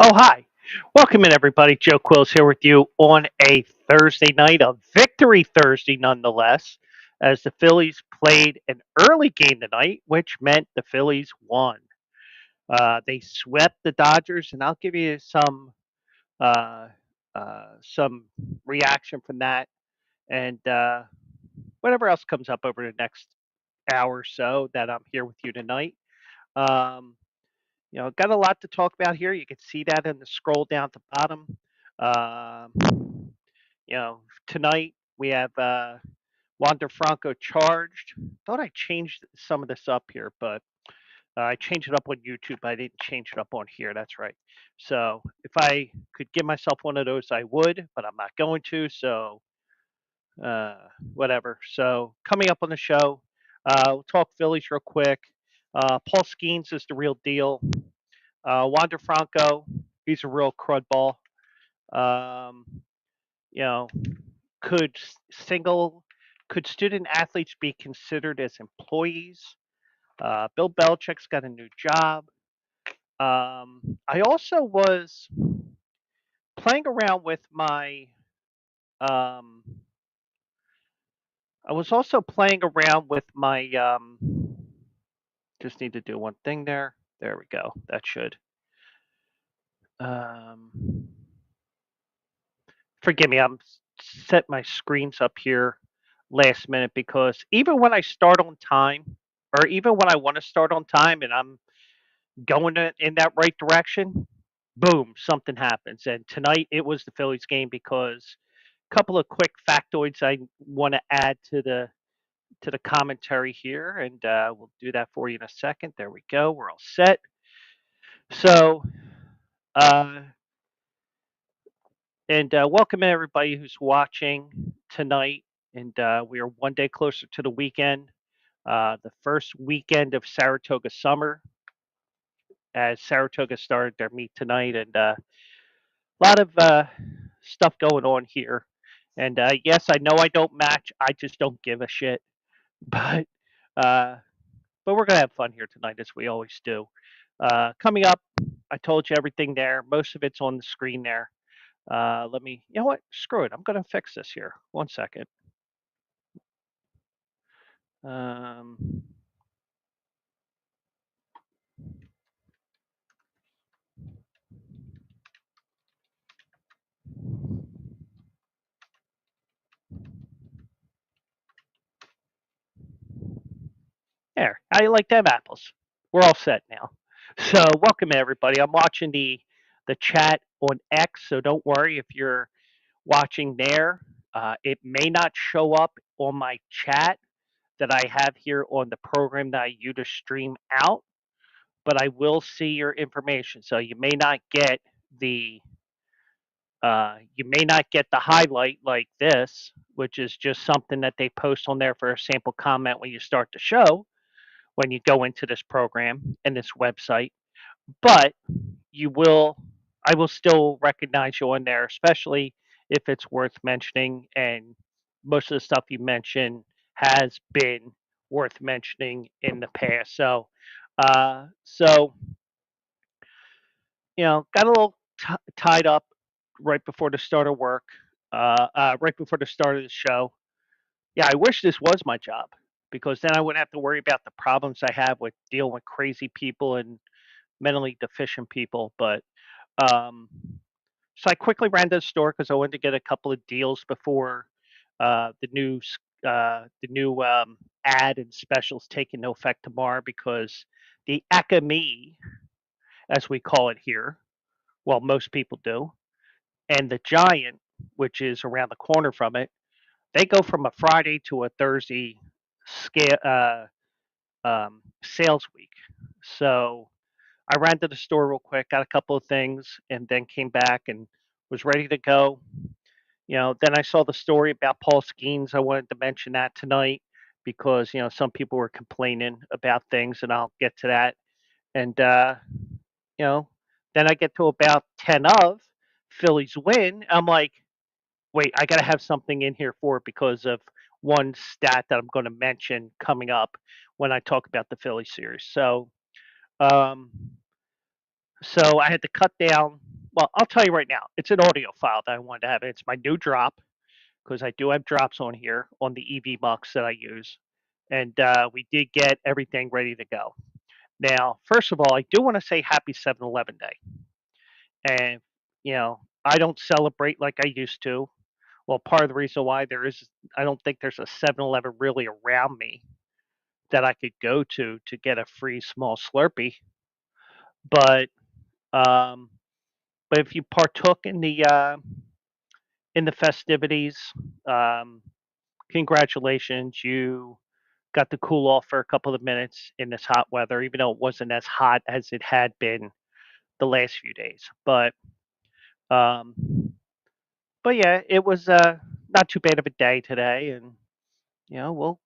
Oh, hi. Welcome in, everybody. Joe Quills here with you on a Thursday night, a victory Thursday nonetheless, as the Phillies played an early game tonight, which meant the Phillies won. They swept the Dodgers, and I'll give you uh, some reaction from that and whatever else comes up over the next hour or so that I'm here with you tonight. Um, got a lot to talk about here. You can see that in the scroll down at the bottom. Um, Tonight we have Wander Franco charged. Thought I changed some of this up here, but I changed it up on YouTube. I didn't change it up on here. That's right. So if I could give myself one of those, I would, but I'm not going to. So uh, whatever. So coming up on the show, we'll talk Phillies real quick. Paul Skenes is the real deal. Wander Franco, he's a real crud ball. Um, you know, could single could student athletes be considered as employees? Bill Belichick's got a new job. I also was playing around with my. Um, I was also playing around with my. Just need to do one thing there. There we go. That should. Um, Forgive me. I'm set my screens up here last minute because even when I start on time, or even when I want to start on time and I'm going in that right direction, boom, something happens. And tonight it was the Phillies game because a couple of quick factoids I want to add to the commentary here, and we'll do that for you in a second. There we go. We're all set. So, uh, and welcome everybody who's watching tonight. And we are one day closer to the weekend, the first weekend of Saratoga summer, as Saratoga started their meet tonight, and a lot of stuff going on here. And yes, I know I don't match. I just don't give a shit. But uh, but we're gonna have fun here tonight, as we always do. Coming up, I told you everything there. Most of it's on the screen there. Let me. You know what? Screw it. I'm gonna fix this here. One second. Um, There. How you like them apples? We're all set now. So welcome everybody. I'm watching the chat on X, so don't worry if you're watching there. It may not show up on my chat that I have here on the program that I use to stream out, but I will see your information. So the you may not get the highlight like this, which is just something that they post on there for a sample comment when you start the show, when you go into this program and this website. But you will, I will still recognize you on there, especially if it's worth mentioning. And most of the stuff you mentioned has been worth mentioning in the past. So got a little tied up right before the start of work, right before the start of the show. Yeah, I wish this was my job because then I wouldn't have to worry about the problems I have with dealing with crazy people and mentally deficient people. But um, so I quickly ran to the store because I wanted to get a couple of deals before the new ad and specials take into effect tomorrow because the Acme, as we call it here, well, most people do, and the Giant, which is around the corner from it, they go from a Friday to a Thursday scale sales week. So I ran to the store real quick, got a couple of things, and then came back and was ready to go. Then I saw the story about Paul Skenes. I wanted to mention that tonight because some people were complaining about things, and I'll get to that. And you know, then I get to about 10 of Phillies win. I'm like, wait, I got to have something in here for it because of one stat that I'm going to mention coming up when I talk about the Philly series. So, um, So I had to cut down. Well, I'll tell you right now, it's an audio file that I wanted to have. It's my new drop because I do have drops on here on the EV Mux that I use. And we did get everything ready to go. Now, first of all, I do want to say happy 7-Eleven Day. And, I don't celebrate like I used to. Well, part of the reason why I don't think there's a 7-Eleven really around me that I could go to get a free small Slurpee. But, um, but if you partook in the festivities, um, congratulations, you got to cool off for a couple of minutes in this hot weather, even though it wasn't as hot as it had been the last few days. Um, but yeah, it was not too bad of a day today, and we'll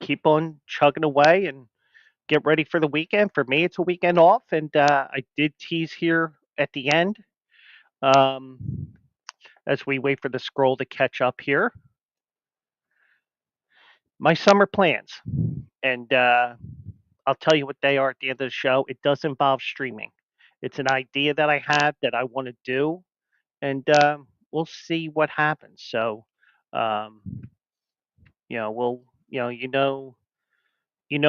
keep on chugging away and get ready for the weekend. For me, it's a weekend off, and I did tease here at the end um, as we wait for the scroll to catch up here. My summer plans, and I'll tell you what they are at the end of the show. It does involve streaming. It's an idea that I have that I want to do, and we'll see what happens. So, um, we'll,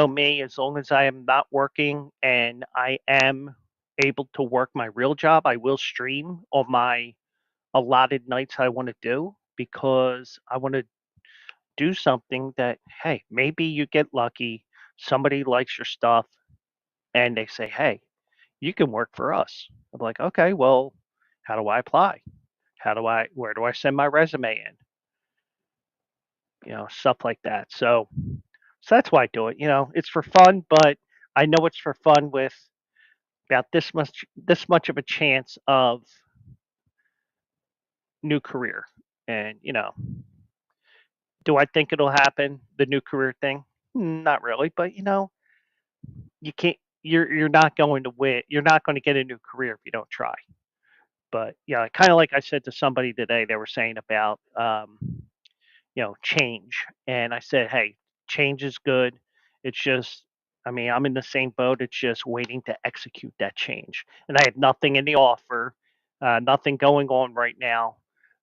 me. As long as I am not working and I am able to work my real job, I will stream on my allotted nights I want to do because I want to do something that, hey, maybe you get lucky, somebody likes your stuff, and they say, hey, you can work for us. I'm like, okay, well, how do I apply? Where do I send my resume in? Stuff like that. So that's why I do it. It's for fun, but I know it's for fun with about this much of a chance of new career. And do I think it'll happen? The new career thing? Not really, but you can't. You're not going to win. You're not going to get a new career if you don't try. But yeah, kind of like I said to somebody today, they were saying about change. And I said, hey, change is good. It's just, I mean, I'm in the same boat. It's just waiting to execute that change. And I have nothing in the offer, nothing going on right now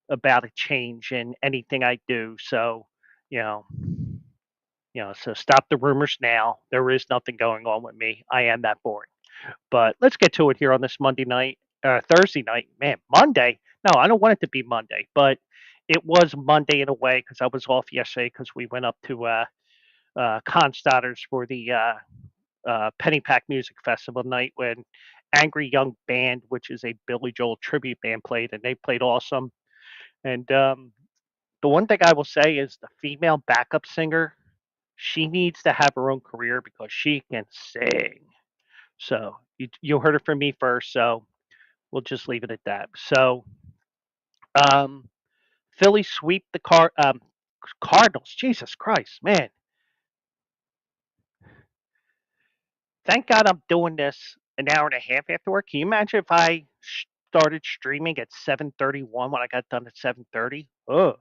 about a change in anything I do. So, you know, so stop the rumors now. There is nothing going on with me. I am that boring. But let's get to it here on this Monday night, Thursday night. Man, Monday. No, I don't want it to be Monday, but it was Monday in a way because I was off yesterday because we went up to Constadters for the Pennypack Music Festival night when Angry Young Band, which is a Billy Joel tribute band, played, and they played awesome. And the one thing I will say is the female backup singer, she needs to have her own career because she can sing. So you heard it from me first. So we'll just leave it at that. So um, Philly sweep the Cardinals. Jesus Christ, man! Thank God I'm doing this an hour and a half after work. Can you imagine if I started streaming at 7:31 when I got done at 7:30? Oh,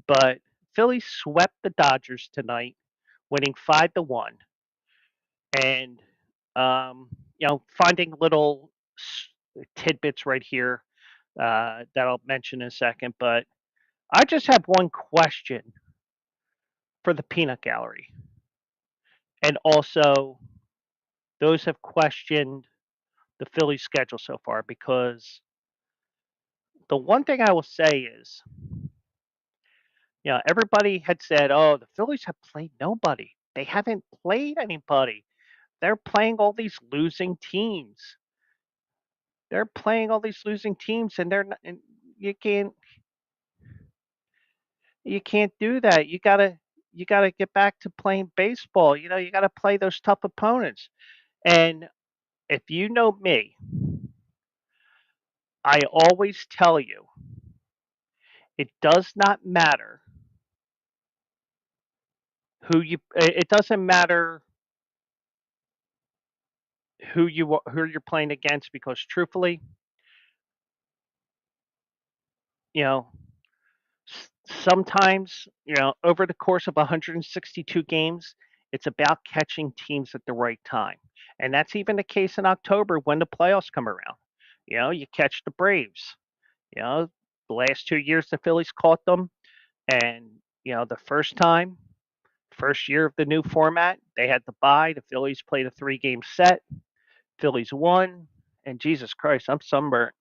but Philly swept the Dodgers tonight, winning 5-1, and finding little tidbits right here that I'll mention in a second. But I just have one question for the peanut gallery, and also those have questioned the Phillies schedule so far because the one thing I will say is, everybody had said, "Oh, the Phillies have played nobody. They haven't played anybody. They're playing all these losing teams. They're playing all these losing teams, and they're not, and you can't do that. You gotta get back to playing baseball. You gotta play those tough opponents. And if you know me, I always tell you, it does not matter it doesn't matter who you're playing against because truthfully, you know, sometimes, over the course of 162 games, it's about catching teams at the right time. And that's even the case in October when the playoffs come around. You catch the Braves. The last 2 years the Phillies caught them, and the first year of the new format, they had the bye. The Phillies played a 3-game set. Phillies won, and Jesus Christ, I'm sunburnt.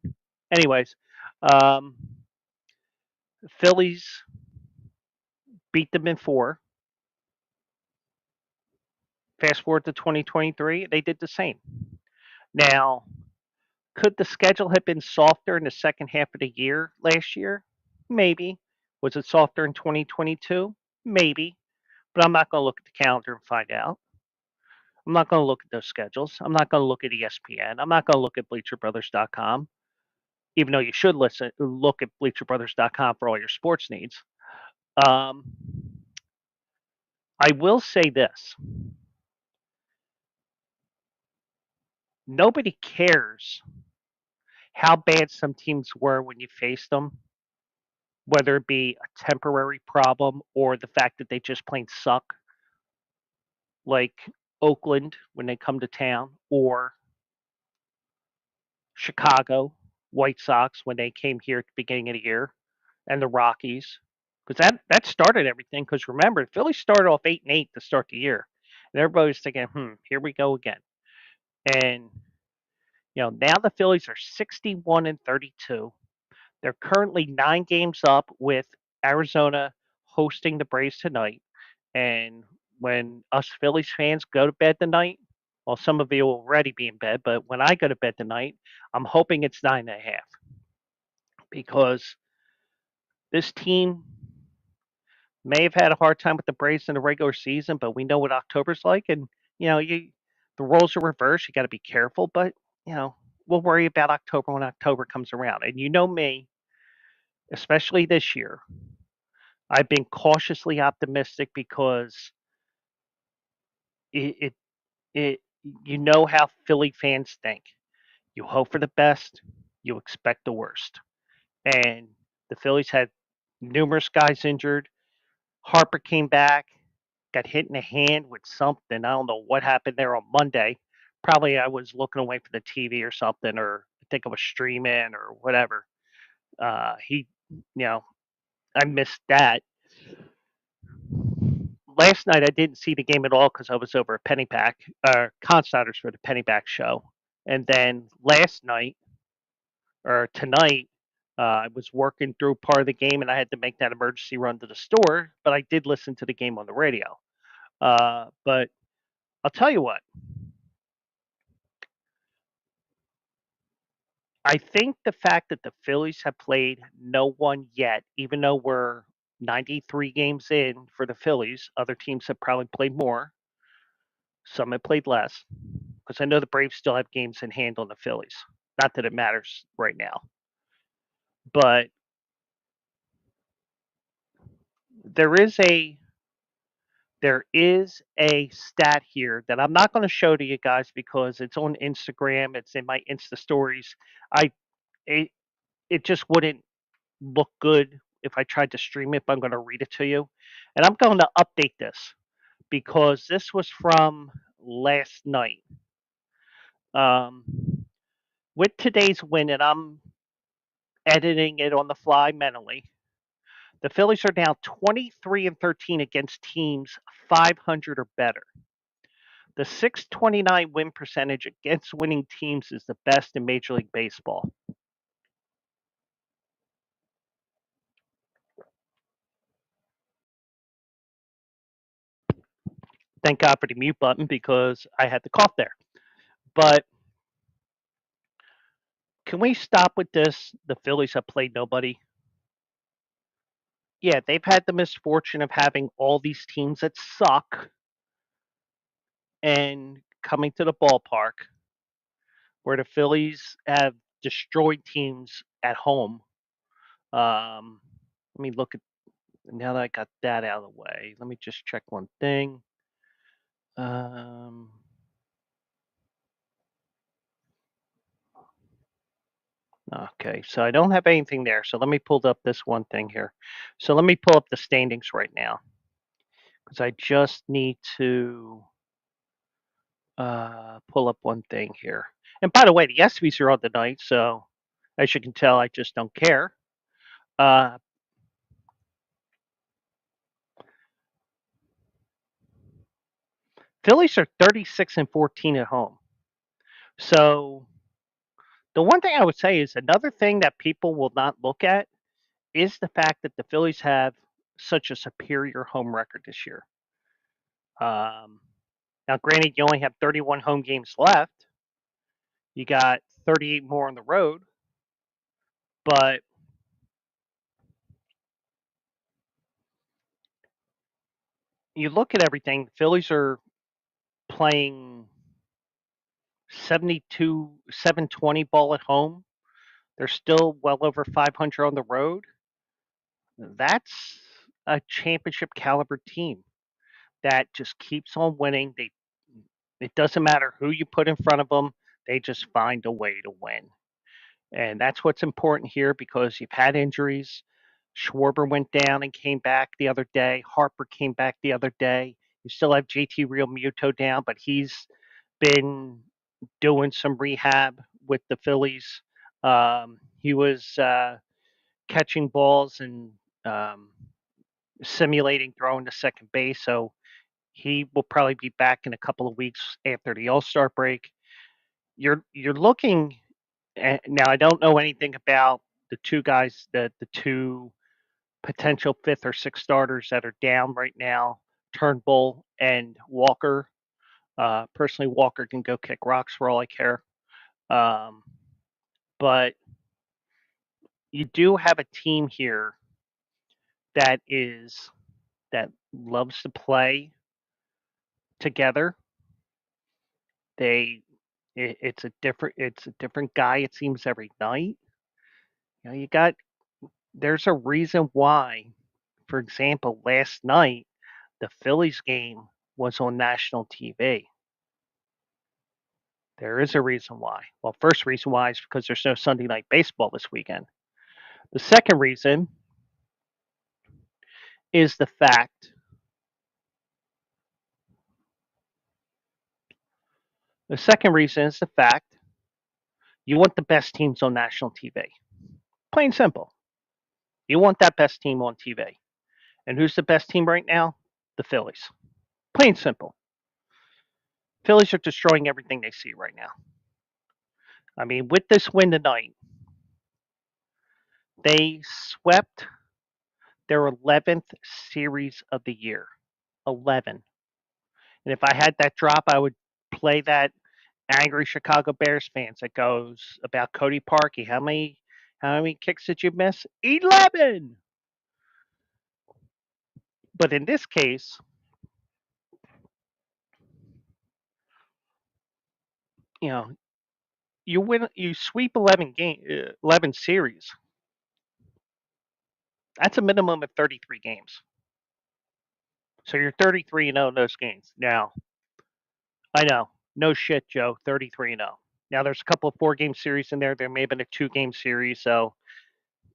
Anyways, um, Phillies beat them in 4. Fast forward to 2023, they did the same. Now, could the schedule have been softer in the second half of the year last year? Maybe. Was it softer in 2022? Maybe. But I'm not going to look at the calendar and find out. I'm not going to look at those schedules. I'm not going to look at ESPN. I'm not going to look at BleacherBrothers.com, even though you should look at BleacherBrothers.com for all your sports needs. Um, I will say this: nobody cares how bad some teams were when you faced them, whether it be a temporary problem or the fact that they just plain suck, like Oakland when they come to town, or Chicago White Sox when they came here at the beginning of the year, and the Rockies, because that started everything. Because remember, Philly started off 8-8 to start the year, and everybody was thinking, here we go again. And now the Phillies are 61-32. They're currently 9 games up with Arizona hosting the Braves tonight. And when us Phillies fans go to bed tonight, well, some of you will already be in bed, but when I go to bed tonight, I'm hoping it's 9.5, because this team may have had a hard time with the Braves in the regular season, but we know what October's like, and the roles are reversed. You got to be careful, but we'll worry about October when October comes around. And you know me, especially this year, I've been cautiously optimistic because it, it, it you know how Philly fans think. You hope for the best, you expect the worst. And the Phillies had numerous guys injured. Harper came back, got hit in the hand with something. I don't know what happened there on Monday. Probably I was looking away from the TV or something, or I think I was streaming or whatever. I missed that. Last night I didn't see the game at all because I was over at Pennypack, Considers for the Pennypack show. And then last night, or tonight, I was working through part of the game and I had to make that emergency run to the store, but I did listen to the game on the radio. But I'll tell you what, I think the fact that the Phillies have played no one yet, even though we're 93 games in for the Phillies, other teams have probably played more. Some have played less, because I know the Braves still have games in hand on the Phillies. Not that it matters right now, but there is a there is a stat here that I'm not going to show to you guys because it's on Instagram. It's in my Insta stories. I it, it just wouldn't look good if I tried to stream it, but I'm going to read it to you. And I'm going to update this because this was from last night. Um, with today's win, and I'm editing it on the fly mentally, the Phillies are now 23-13 against teams 500 or better. The 629 win percentage against winning teams is the best in Major League Baseball. Thank God for the mute button because I had to cough there. But can we stop with this? The Phillies have played nobody. Yeah, they've had the misfortune of having all these teams that suck and coming to the ballpark where the Phillies have destroyed teams at home. Let me look at now that I got that out of the way. Let me just check one thing. Um, okay, so I don't have anything there. So let me pull up this one thing here. So let me pull up the standings right now because I just need to pull up one thing here. And by the way, the ESPYs are on tonight, so as you can tell, I just don't care. Uh, Phillies are 36-14 at home. So the one thing I would say is another thing that people will not look at is the fact that the Phillies have such a superior home record this year. Now, granted, you only have 31 home games left. You got 38 more on the road, but you look at everything. The Phillies are playing 72, 720 ball at home. They're still well over 500 on the road. That's a championship caliber team that just keeps on winning. It doesn't matter who you put in front of them, they just find a way to win. And that's what's important here because you've had injuries. Schwarber went down and came back the other day. Harper came back the other day. You still have JT Realmuto down, but he's been doing some rehab with the Phillies. He was catching balls and um, simulating throwing to second base, so he will probably be back in a couple of weeks after the All-Star break. You're looking at, now. I don't know anything about the two guys, the two potential fifth or sixth starters that are down right now, Turnbull and Walker. Personally, Walker can go kick rocks for all I care. Um, but you do have a team here that is that loves to play together. They it's a different guy it seems every night. You got there's a reason why, for example, last night the Phillies game was on national TV. There is a reason why. Well, first reason why is because there's no Sunday night baseball this weekend. The second reason is the second reason is the fact you want the best teams on national TV. Plain simple. You want that best team on TV. And who's the best team right now? The Phillies. Plain simple. Phillies are destroying everything they see right now. I mean, with this win tonight, they swept their 11th series of the year. 11. And if I had that drop, I would play that angry Chicago Bears fans that goes about Cody Parkey. How many kicks did you miss? 11. But in this case, you know, you sweep 11 series. That's a minimum of 33 games. So you're 33-0 in those games. Now, I know, no shit, Joe, 33-0. Now there's a couple of 4-game series in there. There may have been a 2-game series. So,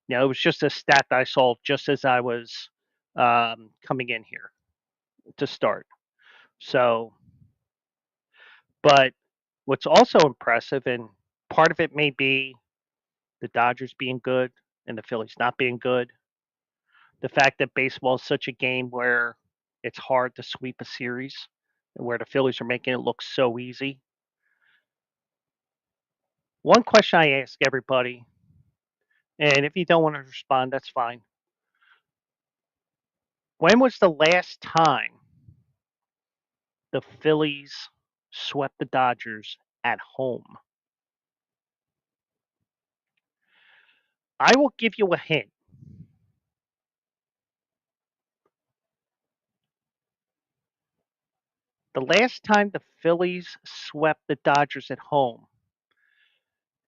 it was just a stat that I saw just as I was coming in here to start. So, but what's also impressive, and part of it may be the Dodgers being good and the Phillies not being good, the fact that baseball is such a game where it's hard to sweep a series, where the Phillies are making it look so easy. One question I ask everybody, and if you don't want to respond, that's fine. When was the last time the Phillies swept the Dodgers at home? I will give you a hint. The last time the Phillies swept the Dodgers at home,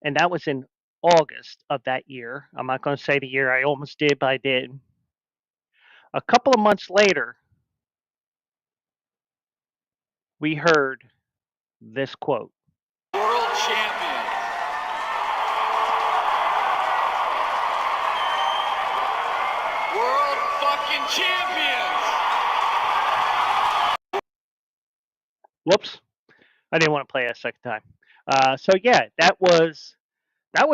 and that was in August of that year. I'm not going to say the year I almost did, but I did. A couple of months later, we heard this quote. World champion. World fucking champions. Whoops. I didn't want to play a second time. So yeah, that was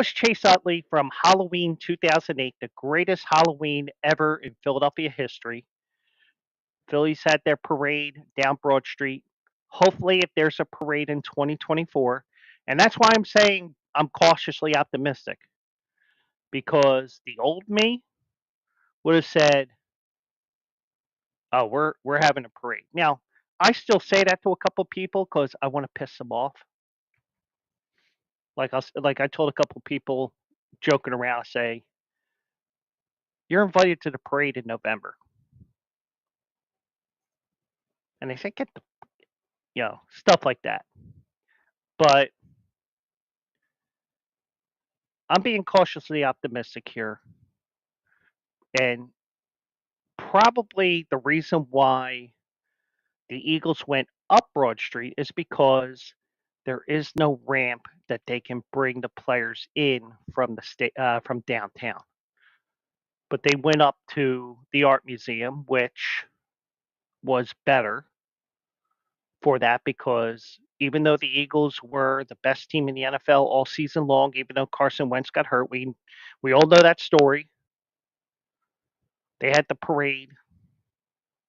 Chase Utley from Halloween 2008, the greatest Halloween ever in Philadelphia history. Phillies had their parade down Broad Street. Hopefully, if there's a parade in 2024, and that's why I'm saying I'm cautiously optimistic because the old me would have said, "Oh, we're having a parade." Now, I still say that to a couple people because I want to piss them off. Like I told a couple people joking around, say, "You're invited to the parade in November," and they say, "Get the stuff like that." But I'm being cautiously optimistic here, and probably the reason why the Eagles went up Broad Street is because there is no ramp that they can bring the players in from the from downtown. But they went up to the art museum, which was better for that because even though the Eagles were the best team in the NFL all season long, even though Carson Wentz got hurt, we all know that story. They had the parade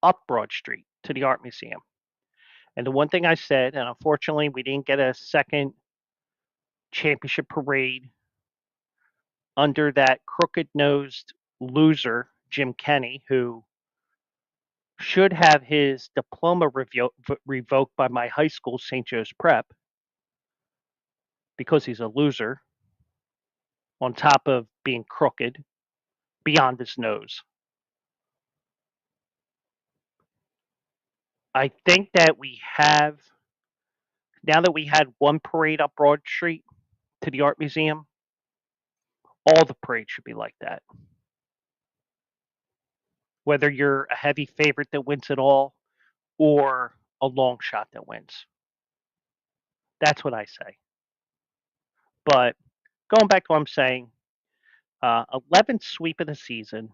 up Broad Street to the art museum. And the one thing I said, and unfortunately we didn't get a second championship parade under that crooked nosed loser, Jim Kenney, who should have his diploma revoked by my high school, St. Joe's Prep, because he's a loser, on top of being crooked beyond his nose. I think that now that we had one parade up Broad Street to the Art Museum, all the parades should be like that. Whether you're a heavy favorite that wins it all or a long shot that wins. That's what I say. But going back to what I'm saying, 11th sweep of the season,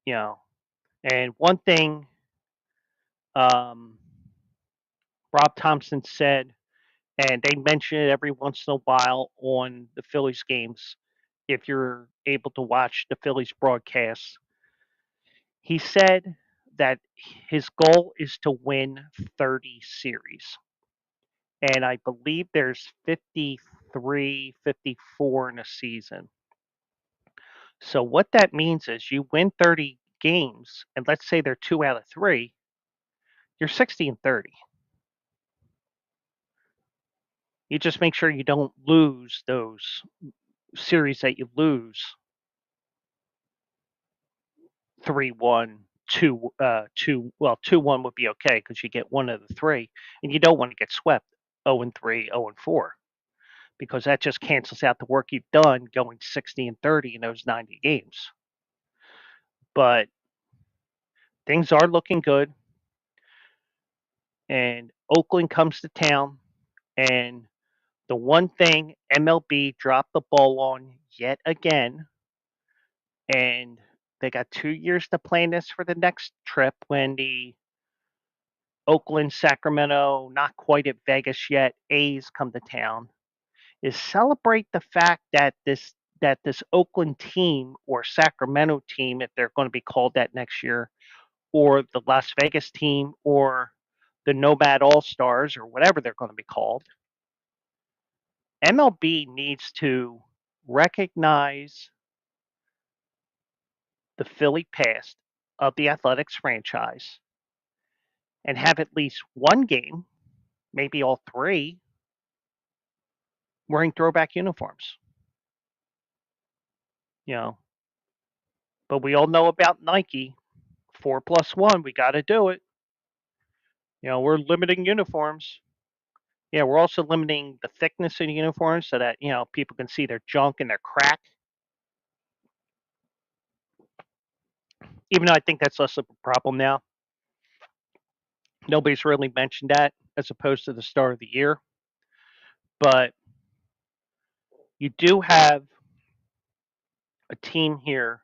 you know, and one thing um, Rob Thompson said, and they mention it every once in a while on the Phillies games, if you're able to watch the Phillies broadcasts, he said that his goal is to win 30 series. And I believe there's 53, 54 in a season. So what that means is you win 30 games, and let's say they're 2 out of 3, you're 60 and 30. You just make sure you don't lose those series that you lose 3-1, 2-1 would be okay because you get one of the three, and you don't want to get swept 0-3, 0-4 because that just cancels out the work you've done going 60 and 30 in those 90 games. But things are looking good, and Oakland comes to town, and the one thing MLB dropped the ball on yet again, and they got 2 years to plan this for the next trip when the Oakland, Sacramento, not quite at Vegas yet, A's come to town, is celebrate the fact that this Oakland team or Sacramento team, if they're going to be called that next year, or the Las Vegas team or the Nomad All Stars or whatever they're going to be called, MLB needs to recognize the Philly past of the Athletics franchise and have at least one game, maybe all three, wearing throwback uniforms. You know, but we all know about Nike 4+1. We got to do it. We're limiting uniforms. Yeah, we're also limiting the thickness of the uniforms so that people can see their junk and their crack. Even though I think that's less of a problem now. Nobody's really mentioned that as opposed to the start of the year. But you do have a team here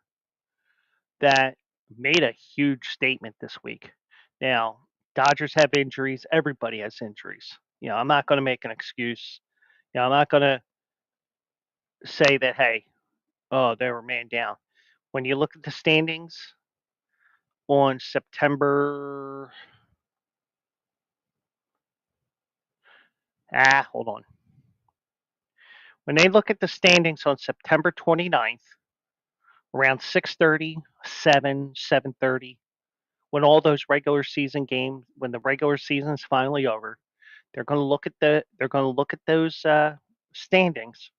that made a huge statement this week. Now, Dodgers have injuries. Everybody has injuries. I'm not going to make an excuse. I'm not going to say that, hey, oh, they were man down. When you look at the standings on September, hold on. When they look at the standings on September 29th, around 6:30, 7:30, when all those regular season games, when the regular season is finally over, they're going to look at those standings,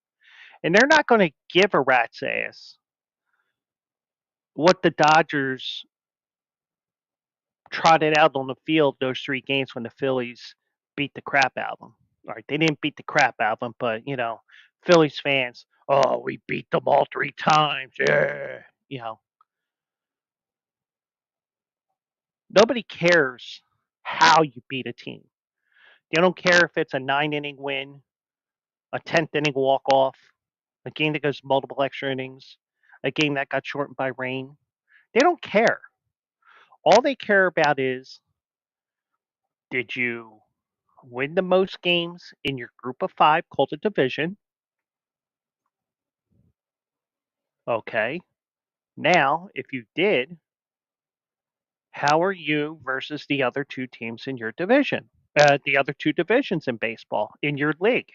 and they're not going to give a rat's ass what the Dodgers trotted out on the field those 3 games when the Phillies beat the crap out of them. All right, they didn't beat the crap out of them, but Phillies fans, oh, we beat them all 3 times. Yeah, nobody cares how you beat a team. They don't care if it's a 9 inning win, a 10th inning walk off, a game that goes multiple extra innings, a game that got shortened by rain. They don't care. All they care about is, did you win the most games in your group of 5 called a division? Okay. Now, if you did, how are you versus the other 2 teams in your division? The other 2 divisions in baseball in your league.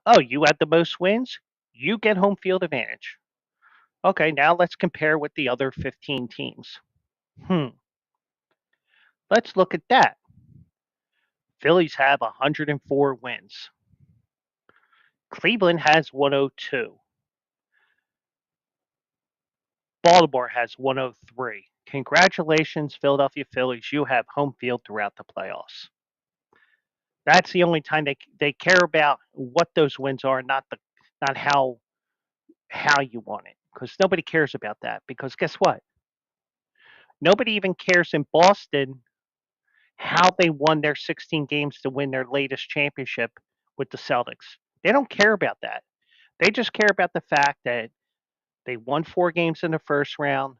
Oh, you had the most wins? You get home field advantage. Okay, now let's compare with the other 15 teams. Let's look at that. Phillies have 104 wins. Cleveland has 102. Baltimore has 103. Congratulations, Philadelphia Phillies. You have home field throughout the playoffs. That's the only time they care about what those wins are, not how you want it. Because nobody cares about that. Because guess what? Nobody even cares in Boston how they won their 16 games to win their latest championship with the Celtics. They don't care about that. They just care about the fact that they won 4 games in the first round,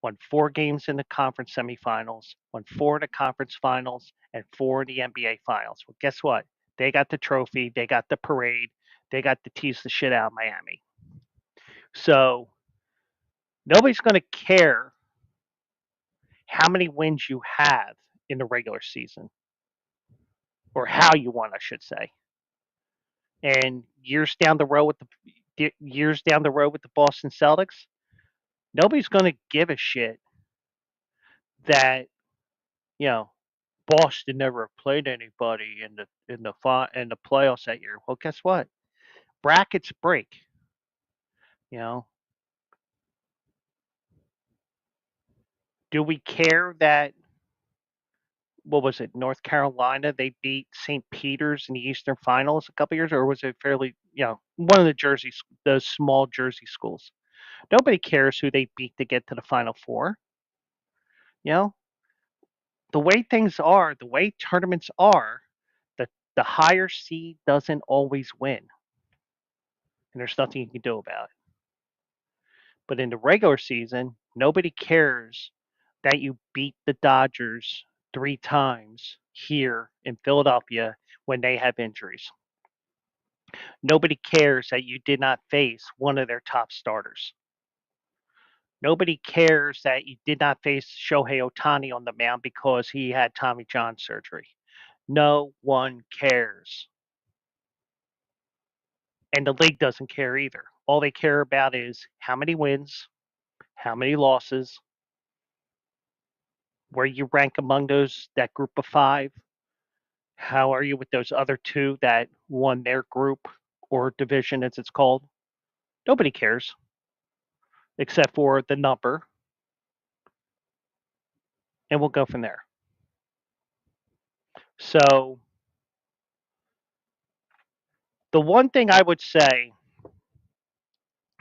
won 4 games in the conference semifinals, won 4 in the conference finals, and 4 in the NBA finals. Well, guess what? They got the trophy, they got the parade, they got to tease the shit out of Miami. So nobody's going to care how many wins you have in the regular season, or how you won, I should say. And years down the road with the Boston Celtics, nobody's going to give a shit that you know Boston never played anybody in the playoffs that year. Well, guess what? Brackets break. You know, do we care that, what was it, North Carolina? They beat St. Peter's in the Eastern Finals a couple years, or was it fairly, one of those small Jersey schools? Nobody cares who they beat to get to the Final Four. You know, the way things are, the way tournaments are, the higher seed doesn't always win, and there's nothing you can do about it. But in the regular season, nobody cares that you beat the Dodgers 3 times here in Philadelphia when they have injuries. Nobody cares that you did not face one of their top starters. Nobody cares that you did not face Shohei Ohtani on the mound because he had Tommy John surgery. No one cares. And the league doesn't care either. All they care about is how many wins, how many losses, where you rank among that group of 5. How are you with those other 2 that won their group or division, as it's called? Nobody cares except for the number, and we'll go from there. So, the one thing I would say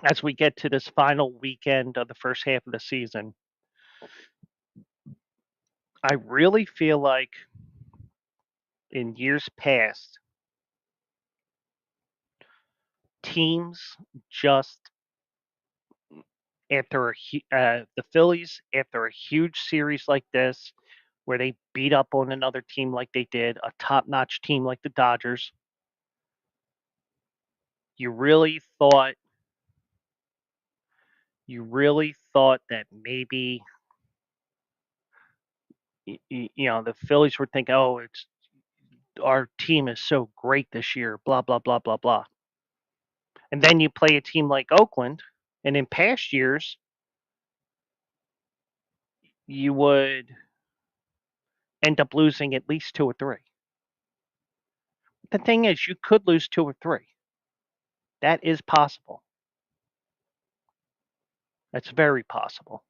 as we get to this final weekend of the first half of the season, I really feel like in years past, teams just the Phillies, after a huge series like this, where they beat up on another team like they did, a top-notch team like the Dodgers. You really thought that maybe the Phillies were thinking, "Oh, it's our team is so great this year, blah blah blah blah blah." And then you play a team like Oakland, and in past years, you would end up losing at least 2 or 3. The thing is, you could lose 2 or 3. That is possible. That's very possible.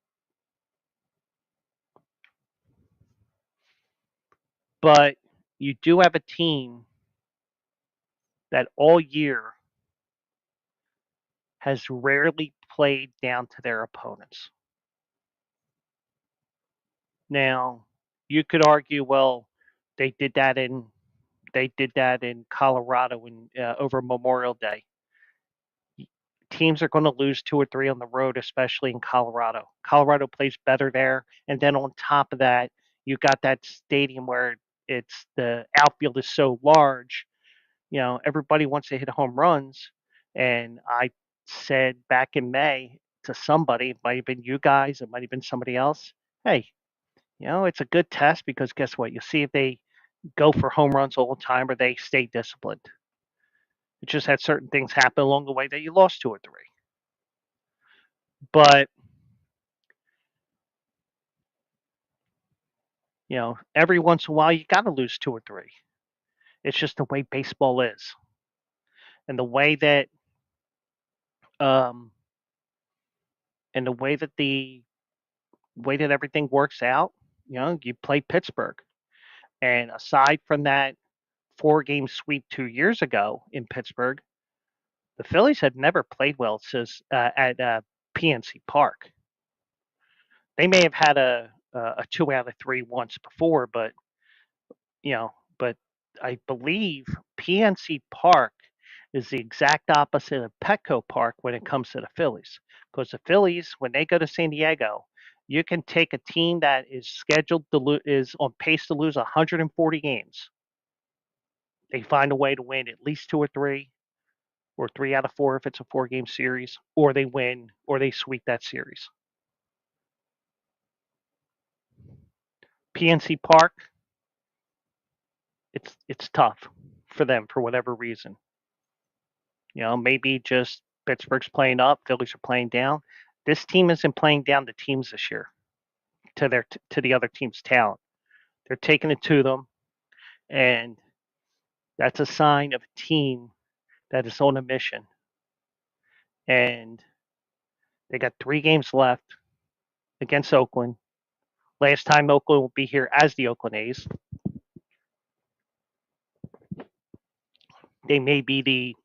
But you do have a team that all year has rarely played down to their opponents. Now, you could argue, well, they did that in Colorado over Memorial Day. Teams are going to lose 2 or 3 on the road, especially in Colorado. Colorado plays better there, and then on top of that, you got that stadium where it's the outfield is so large. Everybody wants to hit home runs, and I said back in May to somebody, it might have been you guys, it might have been somebody else. Hey, it's a good test because guess what? You see if they go for home runs all the time or they stay disciplined. It just had certain things happen along the way that you lost 2 or 3. But every once in a while you got to lose 2 or 3. It's just the way baseball is, and the way that um, the way that everything works out. You play Pittsburgh, and aside from that 4-game sweep 2 years ago in Pittsburgh, the Phillies had never played well since at PNC Park. They may have had a 2 out of 3 once before, but you know, but I believe PNC Park is the exact opposite of Petco Park when it comes to the Phillies. Because the Phillies, when they go to San Diego, you can take a team that is scheduled to is on pace to lose 140 games. They find a way to win at least 2 or 3 out of 4 if it's a 4-game series, or they win or they sweep that series. PNC Park, it's tough for them for whatever reason. Maybe just Pittsburgh's playing up, Phillies are playing down. This team isn't playing down the teams this year to the other team's talent. They're taking it to them, and that's a sign of a team that is on a mission. And they got 3 games left against Oakland. Last time Oakland will be here as the Oakland A's. They may be the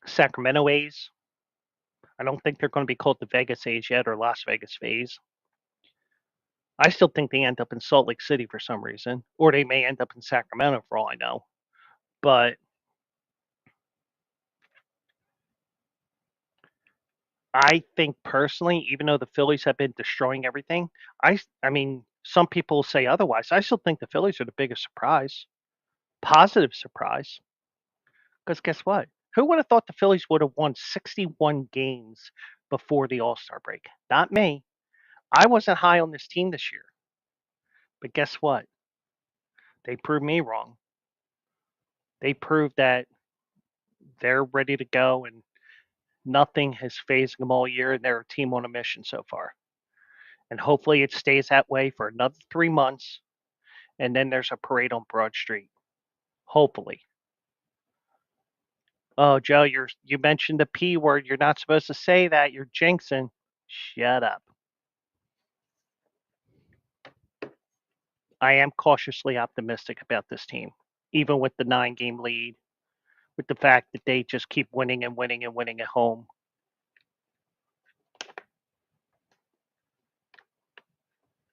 Sacramento A's. I don't think they're going to be called the Vegas A's yet or Las Vegas A's. I still think they end up in Salt Lake City for some reason, or they may end up in Sacramento for all I know. But I think personally, even though the Phillies have been destroying everything, I mean, some people say otherwise. I still think the Phillies are the biggest surprise, positive surprise. Because guess what? Who would have thought the Phillies would have won 61 games before the All Star break? Not me. I wasn't high on this team this year. But guess what? They proved me wrong. They proved that they're ready to go and nothing has phased them all year, and they're a team on a mission so far. And hopefully it stays that way for another 3 months, and then there's a parade on Broad Street. Hopefully. Oh, Joe, you mentioned the P word. You're not supposed to say that. You're jinxing. Shut up. I am cautiously optimistic about this team, even with the 9-game lead, with the fact that they just keep winning and winning and winning at home.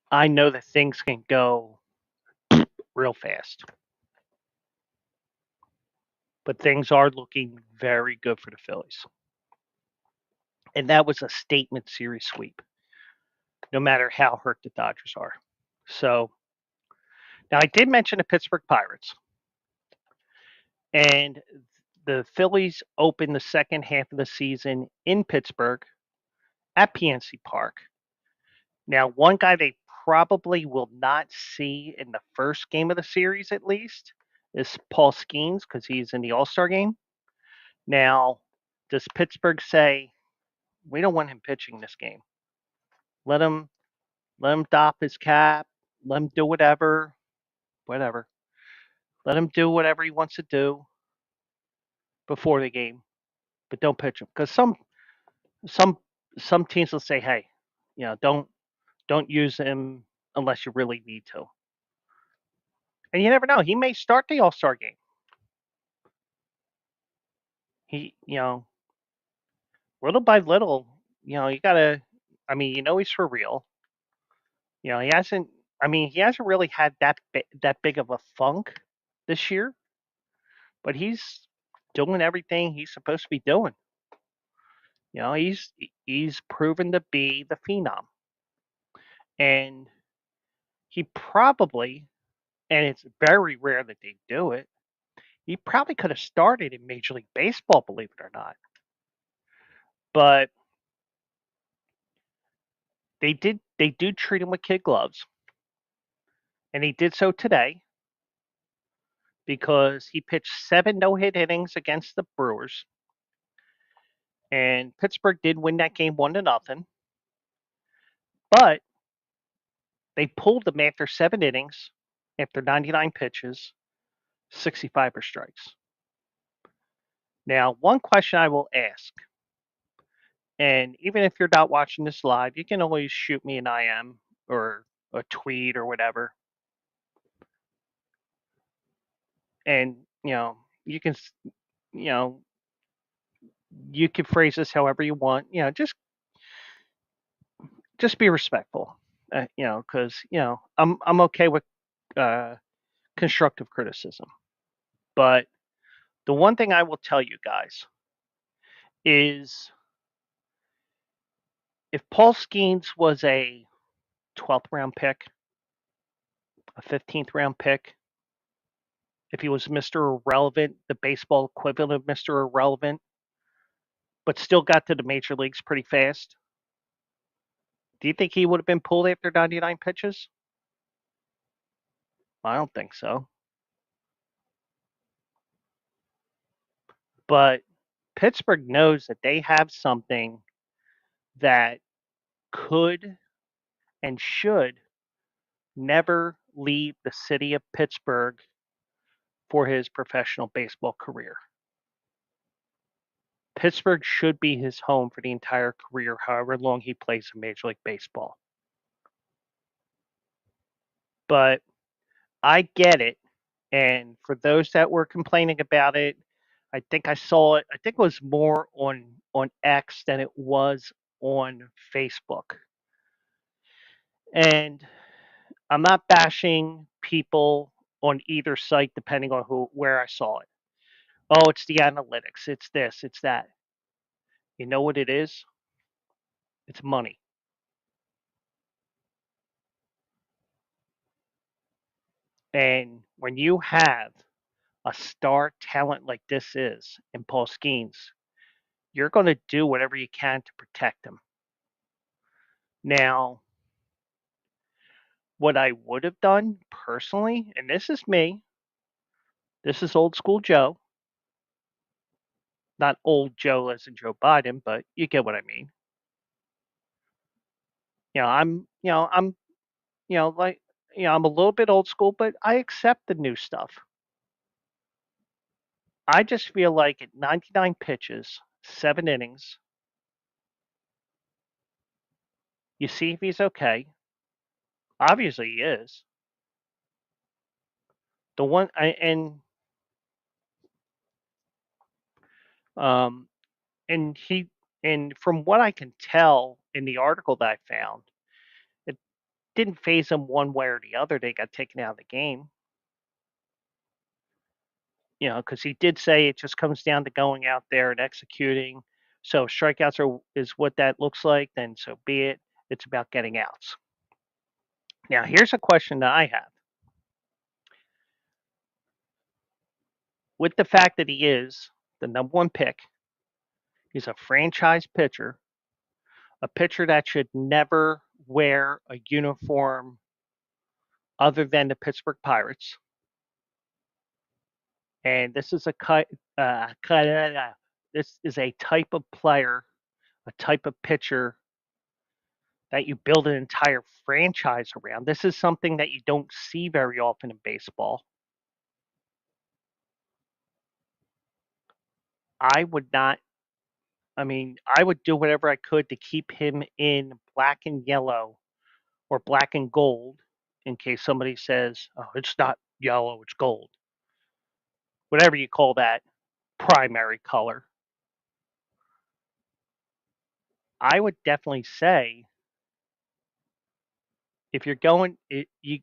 I know that things can go real fast. But things are looking very good for the Phillies. And that was a statement series sweep, no matter how hurt the Dodgers are. So now I did mention the Pittsburgh Pirates, and the Phillies opened the second half of the season in Pittsburgh at PNC Park. Now, one guy they probably will not see in the first game of the series, at least, is Paul Skenes because he's in the All Star game. Now, does Pittsburgh say we don't want him pitching this game? Let him doff his cap. Let him do whatever. Let him do whatever he wants to do before the game, but don't pitch him because some some teams will say, hey, don't use him unless you really need to. And you never know. He may start the All Star game. He, little by little, you gotta. I mean, he's for real. He hasn't. I mean, he hasn't really had that big of a funk this year, but he's doing everything he's supposed to be doing. He's proven to be the phenom, and he probably, and it's very rare that they do it. He probably could have started in Major League Baseball, believe it or not, but they do treat him with kid gloves, and he did so today because he pitched 7 no-hit innings against the Brewers, and Pittsburgh did win that game 1-0, but they pulled him after 7 innings, after 99 pitches, 65 for strikes. Now, one question I will ask, and even if you're not watching this live, you can always shoot me an IM or a tweet or whatever, and you can you know you can phrase this however you want. Just be respectful. Because I'm okay with uh, constructive criticism. But the one thing I will tell you guys is if Paul Skenes was a 12th round pick, a 15th round pick, if he was Mr. Irrelevant, the baseball equivalent of Mr. Irrelevant, but still got to the major leagues pretty fast, do you think he would have been pulled after 99 pitches? I don't think so. But Pittsburgh knows that they have something that could and should never leave the city of Pittsburgh for his professional baseball career. Pittsburgh should be his home for the entire career, however long he plays in Major League Baseball. But I get it. And for those that were complaining about it, I think I saw it. I think it was more on X than it was on Facebook. And I'm not bashing people on either site depending on where I saw it. Oh, it's the analytics. It's this, it's that. You know what it is? It's money. And when you have a star talent like this is in Paul Skenes, you're going to do whatever you can to protect him. Now, what I would have done personally, and this is me, this is old school Joe, not old Joe as in Joe Biden, but you get what I mean. I'm, like, I'm a little bit old school, but I accept the new stuff. I just feel like at 99 pitches, 7 innings, you see if he's okay. Obviously, he is. The one, um, and he, and from what I can tell in the article that I found, it didn't phase him one way or the other. They got taken out of the game. Because he did say it just comes down to going out there and executing. So if strikeouts is what that looks like, then so be it. It's about getting outs. Now, here's a question that I have. With the fact that he is the number one pick, he's a franchise pitcher, a pitcher that should never wear a uniform other than the Pittsburgh Pirates. And this is this is a type of player, a type of pitcher that you build an entire franchise around. This is something that you don't see very often in baseball. I would not, I mean, I would do whatever I could to keep him in black and yellow or black and gold in case somebody says, oh, it's not yellow, it's gold. Whatever you call that primary color. I would definitely say if you're going, you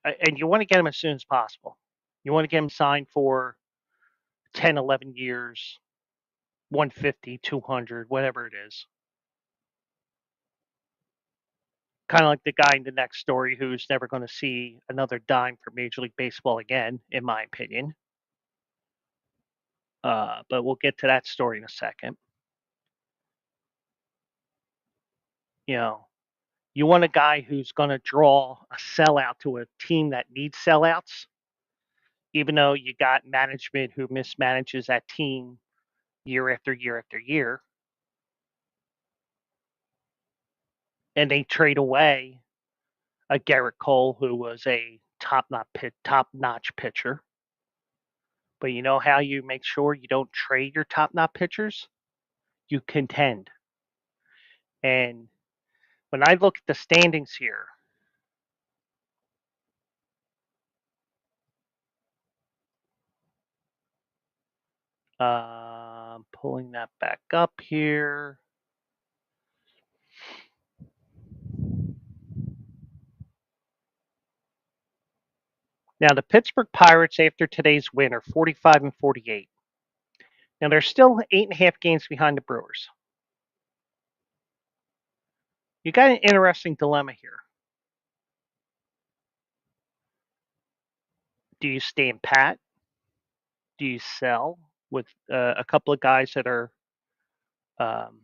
and you want to get him as soon as possible. You want to get him signed for 10, 11 years, 150, 200, whatever it is. Kind of like the guy in the next story who's never going to see another dime for Major League Baseball again, in my opinion. But we'll get to that story in a second. You know, you want a guy who's going to draw a sellout to a team that needs sellouts, even though you got management who mismanages that team year after year after year. And they trade away a Garrett Cole who was a top-notch pitcher. But you know how you make sure you don't trade your top-notch pitchers? You contend. And when I look at the standings here, pulling that back up here. Now the Pittsburgh Pirates, after today's win, are 45 and 48. Now they're still 8.5 games behind the Brewers. You got an interesting dilemma here. Do you stand pat? Do you sell with a couple of guys um,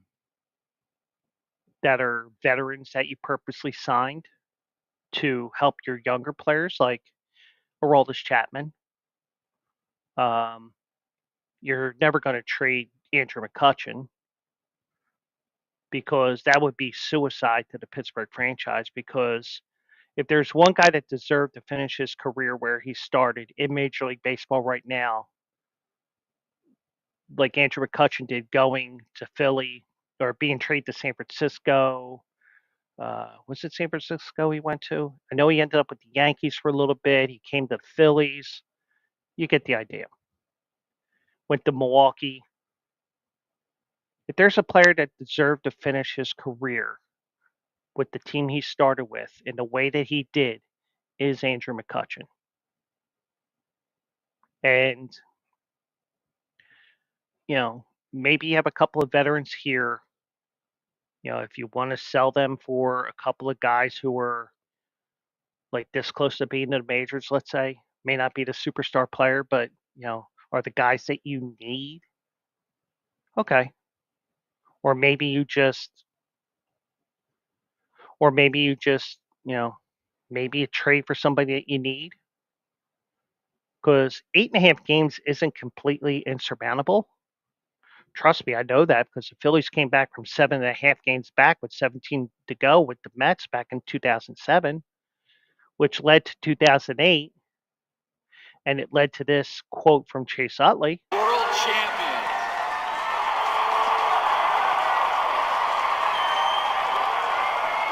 that are veterans that you purposely signed to help your younger players like Aroldis Chapman? Um, you're never going to trade Andrew McCutchen because that would be suicide to the Pittsburgh franchise. Because if there's one guy that deserved to finish his career where he started in Major League Baseball right now, like Andrew McCutchen did going to Philly or being traded to San Francisco. Was it San Francisco he went to? I know he ended up with the Yankees for a little bit. He came to the Phillies. You get the idea. Went to Milwaukee. If there's a player that deserved to finish his career with the team he started with in the way that he did, is Andrew McCutchen. And, maybe you have a couple of veterans here. If you want to sell them for a couple of guys who are like this close to being in the majors, let's say, may not be the superstar player, but, are the guys that you need. Okay. Or maybe you just, or maybe you just, maybe a trade for somebody that you need. Because 8.5 games isn't completely insurmountable. Trust me, I know that because the Phillies came back from 7.5 games back with 17 to go with the Mets back in 2007, which led to 2008, and it led to this quote from Chase Utley. World champions.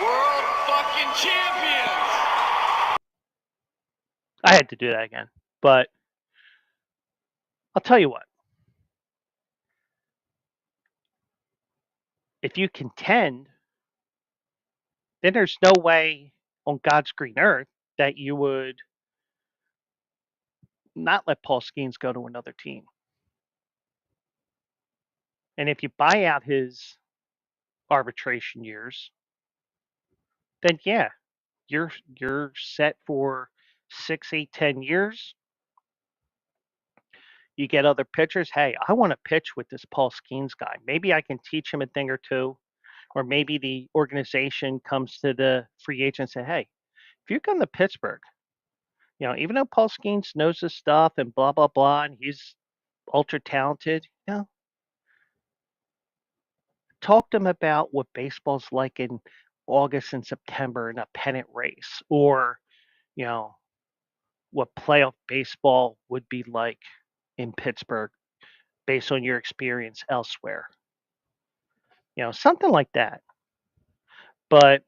World fucking champions. I had to do that again, but I'll tell you what. If you contend, then there's no way on God's green earth that you would not let Paul Skenes go to another team. And if you buy out his arbitration years, then yeah, you're set for 6, 8, 10 years. You get other pitchers. Hey, I want to pitch with this Paul Skenes guy. Maybe I can teach him a thing or two, or maybe the organization comes to the free agent and say, "Hey, if you come to Pittsburgh, even though Paul Skenes knows his stuff and blah blah blah, and he's ultra talented, talk to him about what baseball's like in August and September in a pennant race, or you know what playoff baseball would be like in Pittsburgh based on your experience elsewhere. Something like that. But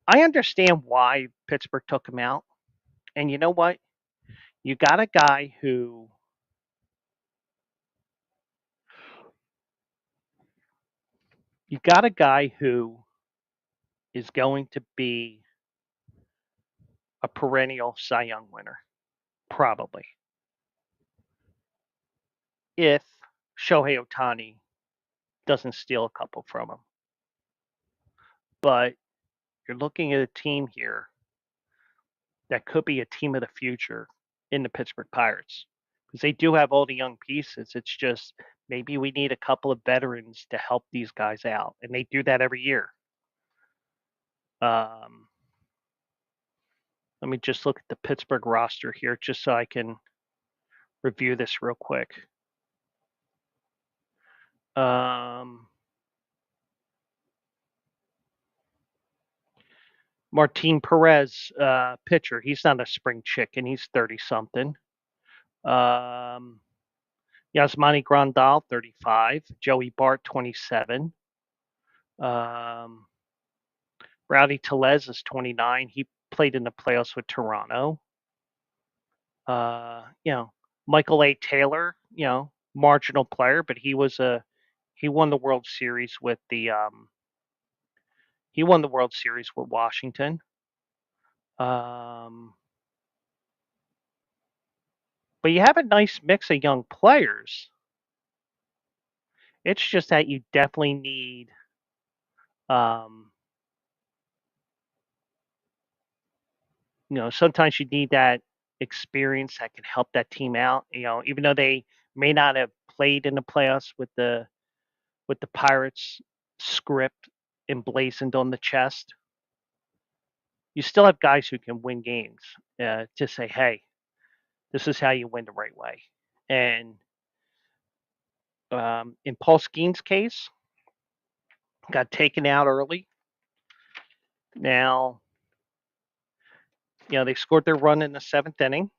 I understand why Pittsburgh took him out. And you know what? You got a guy who you got a guy who is going to be a perennial Cy Young winner, probably, if Shohei Ohtani doesn't steal a couple from him. But you're looking at a team here that could be a team of the future in the Pittsburgh Pirates, because they do have all the young pieces. It's just maybe we need a couple of veterans to help these guys out, and they do that every year. Um, Let me just look at the Pittsburgh roster here, just so I can review this real quick. Martin Perez, pitcher. He's not a spring chicken. He's 30 something. Yasmani Grandal, 35. Joey Bart, 27. Rowdy Tellez is 29. He played in the playoffs with Toronto. Michael A. Taylor, marginal player, but he won the World Series with Washington. But you have a nice mix of young players. It's just that you definitely need sometimes you need that experience that can help that team out. Even though they may not have played in the playoffs with the Pirates script emblazoned on the chest, you still have guys who can win games. To say, hey, this is how you win the right way. And in Paul Skenes' case, got taken out early. Now, they scored their run in the 7th inning.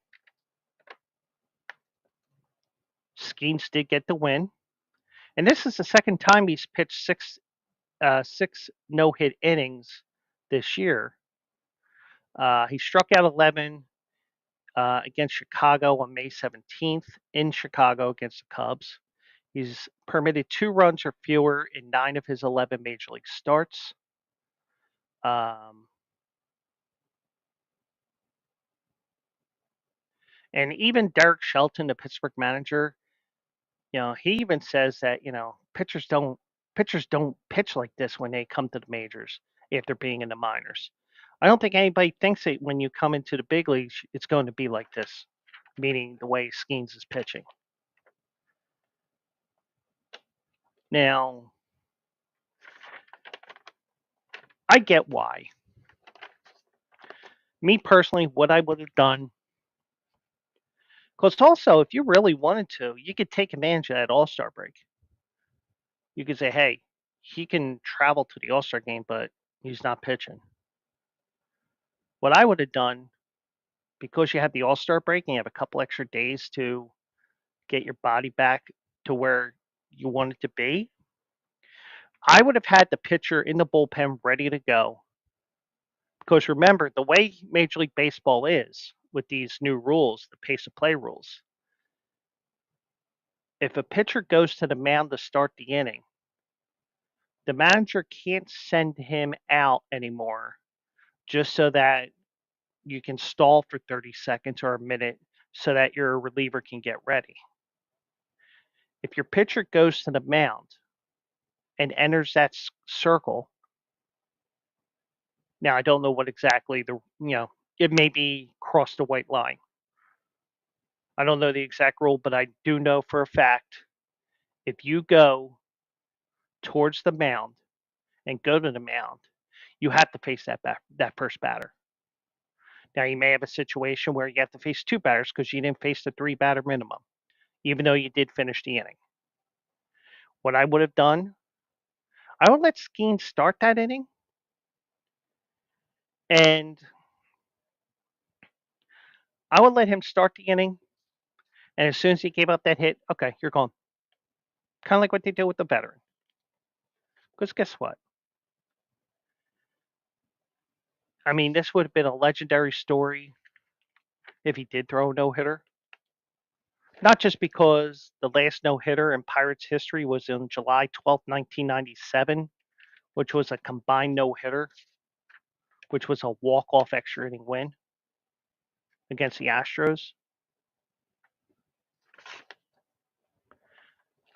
Skenes did get the win. And this is the second time he's pitched six no-hit innings this year. He struck out 11 against Chicago on May 17th in Chicago against the Cubs. He's permitted 2 runs or fewer in 9 of his 11 major league starts. And even Derek Shelton, the Pittsburgh manager, he even says that pitchers don't pitch like this when they come to the majors after being in the minors. I don't think anybody thinks that when you come into the big leagues, it's going to be like this, meaning the way Skenes is pitching. Now, I get why. Me personally, what I would have done, because also, if you really wanted to, you could take advantage of that All-Star break. You could say, hey, he can travel to the All-Star game, but he's not pitching. What I would have done, because you have the All-Star break and you have a couple extra days to get your body back to where you want it to be, I would have had the pitcher in the bullpen ready to go. Because remember, the way Major League Baseball is with these new rules, the pace of play rules, if a pitcher goes to the mound to start the inning, the manager can't send him out anymore just so that you can stall for 30 seconds or a minute so that your reliever can get ready. If your pitcher goes to the mound and enters that circle, Now I don't know what exactly it may be crossed the white line. I don't know the exact rule, but I do know for a fact if you go towards the mound and go to the mound, you have to face that first batter. Now you may have a situation where you have to face two batters because you didn't face the three batter minimum, even though you did finish the inning. What I would have done, I would let Skenes start that inning, and I would let him start the inning. And as soon as he gave up that hit, okay, you're gone. Kind of like what they did with the veteran. Because guess what? I mean, this would have been a legendary story if he did throw a no hitter. Not just because the last no hitter in Pirates history was on July 12th, 1997, which was a combined no hitter, which was a walk off extra inning win against the Astros.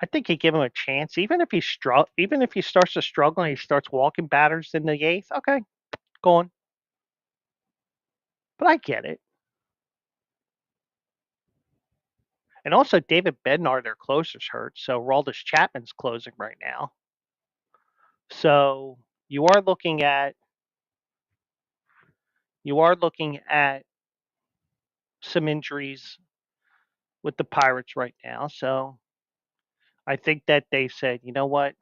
I think he'd give him a chance, even if even if he starts to struggle and he starts walking batters in the eighth. Okay, go on. But I get it. And also, David Bednar, their closer's hurt, so Roldis Chapman's closing right now. So you are looking at some injuries with the Pirates right now. So I think that they said, you know what,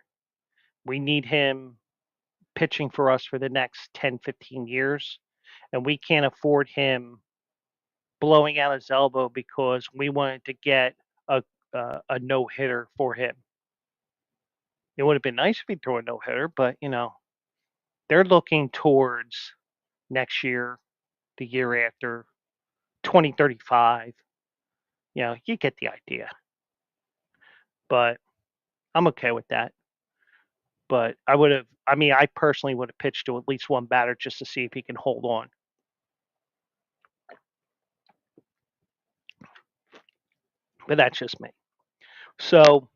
we need him pitching for us for the next 10, 15 years, and we can't afford him blowing out his elbow because we wanted to get a no hitter for him. It would have been nice if he threw a no hitter, but they're looking towards next year, the year after, 2035. You get the idea. But I'm okay with that. But I personally would have pitched to at least one batter just to see if he can hold on. But that's just me. So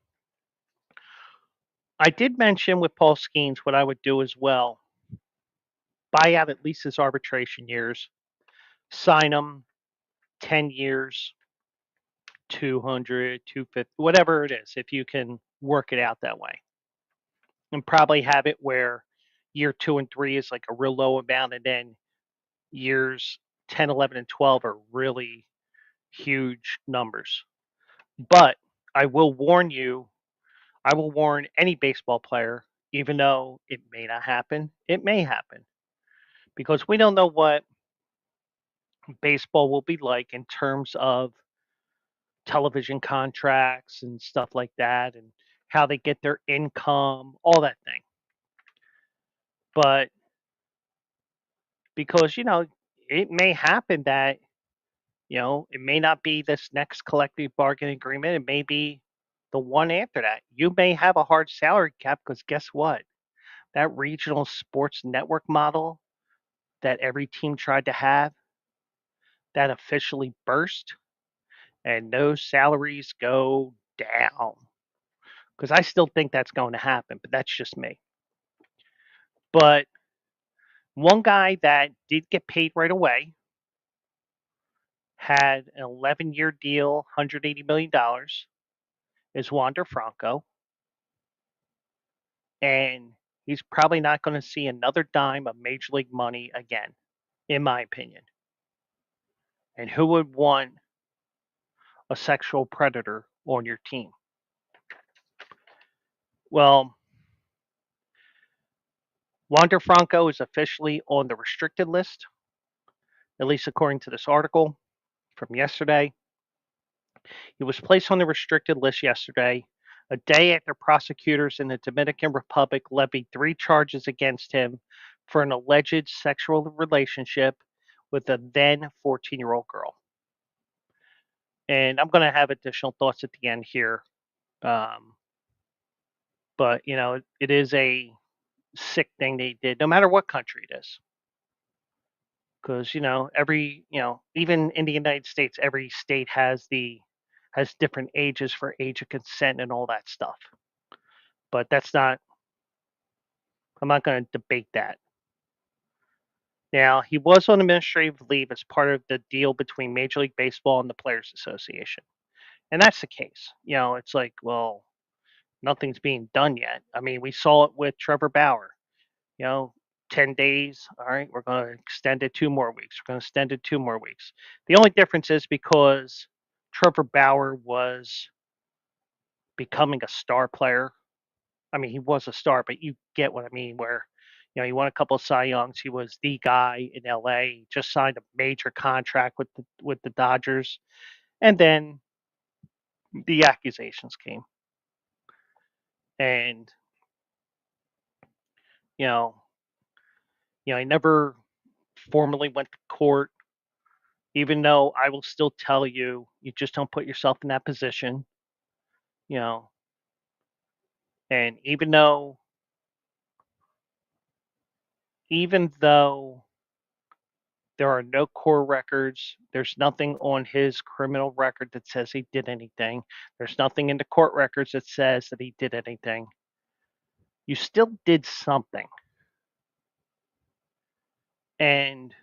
I did mention with Paul Skenes what I would do as well: buy out at least his arbitration years, sign him 10 years, 200, 250, whatever it is, if you can work it out that way. And probably have it where year 2 and 3 is like a real low amount, and then years 10, 11, and 12 are really huge numbers. But I will warn you, I will warn any baseball player, even though it may not happen, it may happen. Because we don't know what baseball will be like in terms of television contracts and stuff like that, and how they get their income, all that thing. But because, it may happen that, it may not be this next collective bargaining agreement. It may be the one after that. You may have a hard salary cap because guess what? That regional sports network model that every team tried to have, that officially burst, and those salaries go down. Because I still think that's going to happen, but that's just me. But one guy that did get paid right away had an 11-year deal, $180 million, is Wander Franco. And he's probably not going to see another dime of major league money again, in my opinion. And who would want a sexual predator on your team? Well, Wander Franco is officially on the restricted list, at least according to this article from yesterday. He was placed on the restricted list yesterday, a day after prosecutors in the Dominican Republic levied 3 charges against him for an alleged sexual relationship with a then 14-year-old girl. And I'm going to have additional thoughts at the end here. But, it is a sick thing they did, no matter what country it is. Because, even in the United States, every state has different ages for age of consent and all that stuff. But I'm not going to debate that. Now, he was on administrative leave as part of the deal between Major League Baseball and the Players Association. And that's the case. It's like, well, nothing's being done yet. I mean, we saw it with Trevor Bauer. You know, 10 days. All right, we're going to extend it 2 more weeks. We're going to extend it 2 more weeks. The only difference is because Trevor Bauer was becoming a star player. I mean, he was a star, but you get what I mean, where, he won a couple of Cy Youngs. He was the guy in LA. He just signed a major contract with the Dodgers. And then the accusations came. And, you know, he never formally went to court, even though I will still tell you, you just don't put yourself in that position, you know. And even though there are no core records, there's nothing on his criminal record that says he did anything. There's nothing in the court records that says that he did anything. You still did something. And,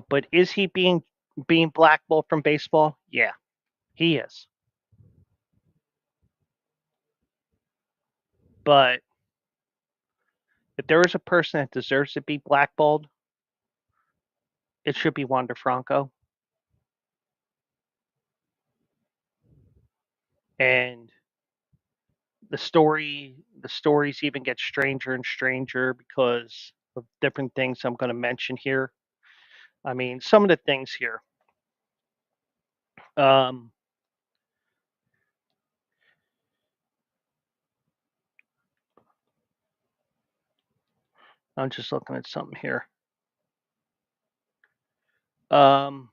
but is he being blackballed from baseball? Yeah, he is. But if there is a person that deserves to be blackballed, it should be Wander Franco. And the stories even get stranger and stranger because of different things I'm going to mention here. I mean, some of the things here. Um, I'm just looking at something here. Um,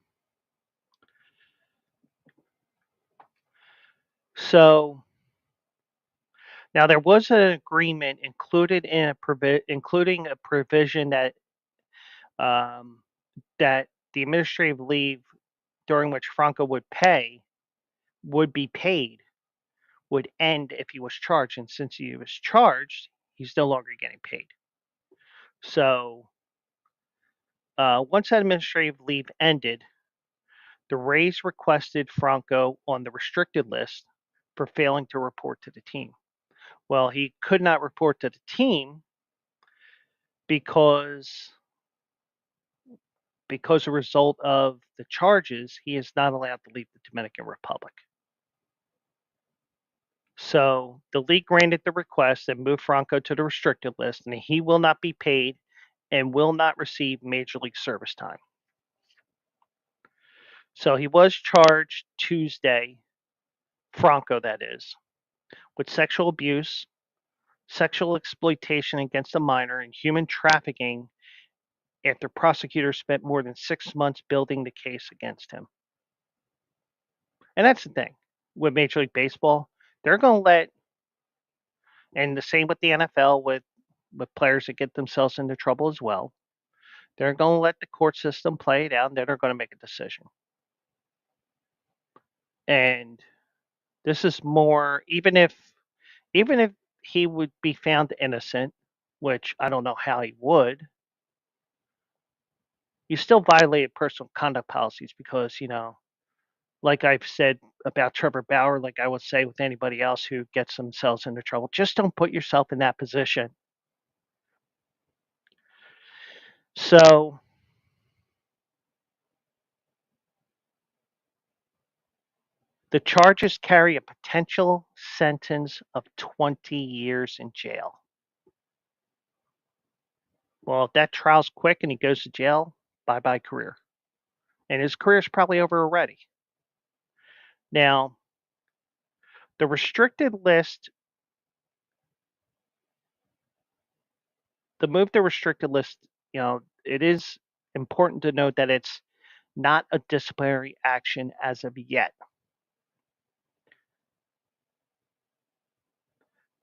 so now there was an agreement included in including a provision um, that the administrative leave during which Franco would be paid would end if he was charged, and since he was charged, he's no longer getting paid. So once that administrative leave ended, the Rays requested Franco on the restricted list for failing to report to the team. Well, he could not report to the team because as a result of the charges, he is not allowed to leave the Dominican Republic. So the league granted the request and moved Franco to the restricted list, and he will not be paid and will not receive Major League service time. So he was charged Tuesday, Franco that is, with sexual abuse, sexual exploitation against a minor, and human trafficking after prosecutors spent more than 6 months building the case against him. And that's the thing with Major League Baseball. They're going to let, and the same with the NFL with players that get themselves into trouble as well. They're going to let the court system play it out, and then they're going to make a decision. And this is more, even if he would be found innocent, which I don't know how he would, you still violated personal conduct policies because, like I've said about Trevor Bauer, like I would say with anybody else who gets themselves into trouble, just don't put yourself in that position. So the charges carry a potential sentence of 20 years in jail. Well, if that trial's quick and he goes to jail, bye bye career. And his career's probably over already. Now, the restricted list, the move to restricted list, it is important to note that it's not a disciplinary action as of yet.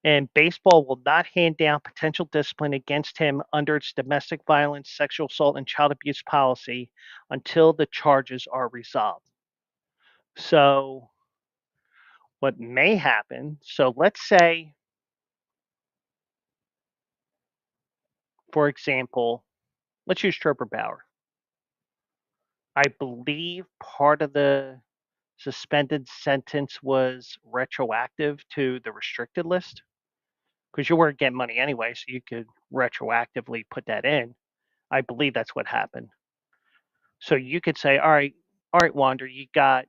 And baseball will not hand down potential discipline against him under its domestic violence, sexual assault, and child abuse policy until the charges are resolved. So, what may happen, so let's say, for example, let's use Trevor Bauer. I believe part of the suspended sentence was retroactive to the restricted list because you weren't getting money anyway, so you could retroactively put that in. I believe that's what happened. So you could say, all right, Wander, you got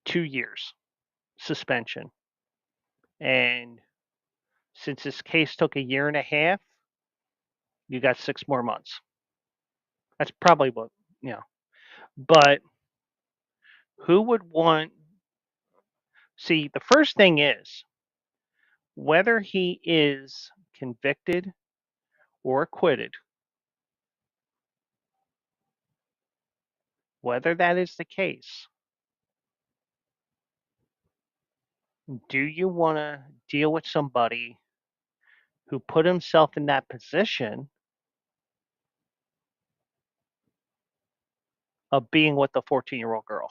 2 years suspension. And since this case took a year and a half, you got 6 more months. That's probably what, you know. But who would want, see, the first thing is whether he is convicted or acquitted, whether that is the case, do you want to deal with somebody who put himself in that position of being with a 14-year-old girl?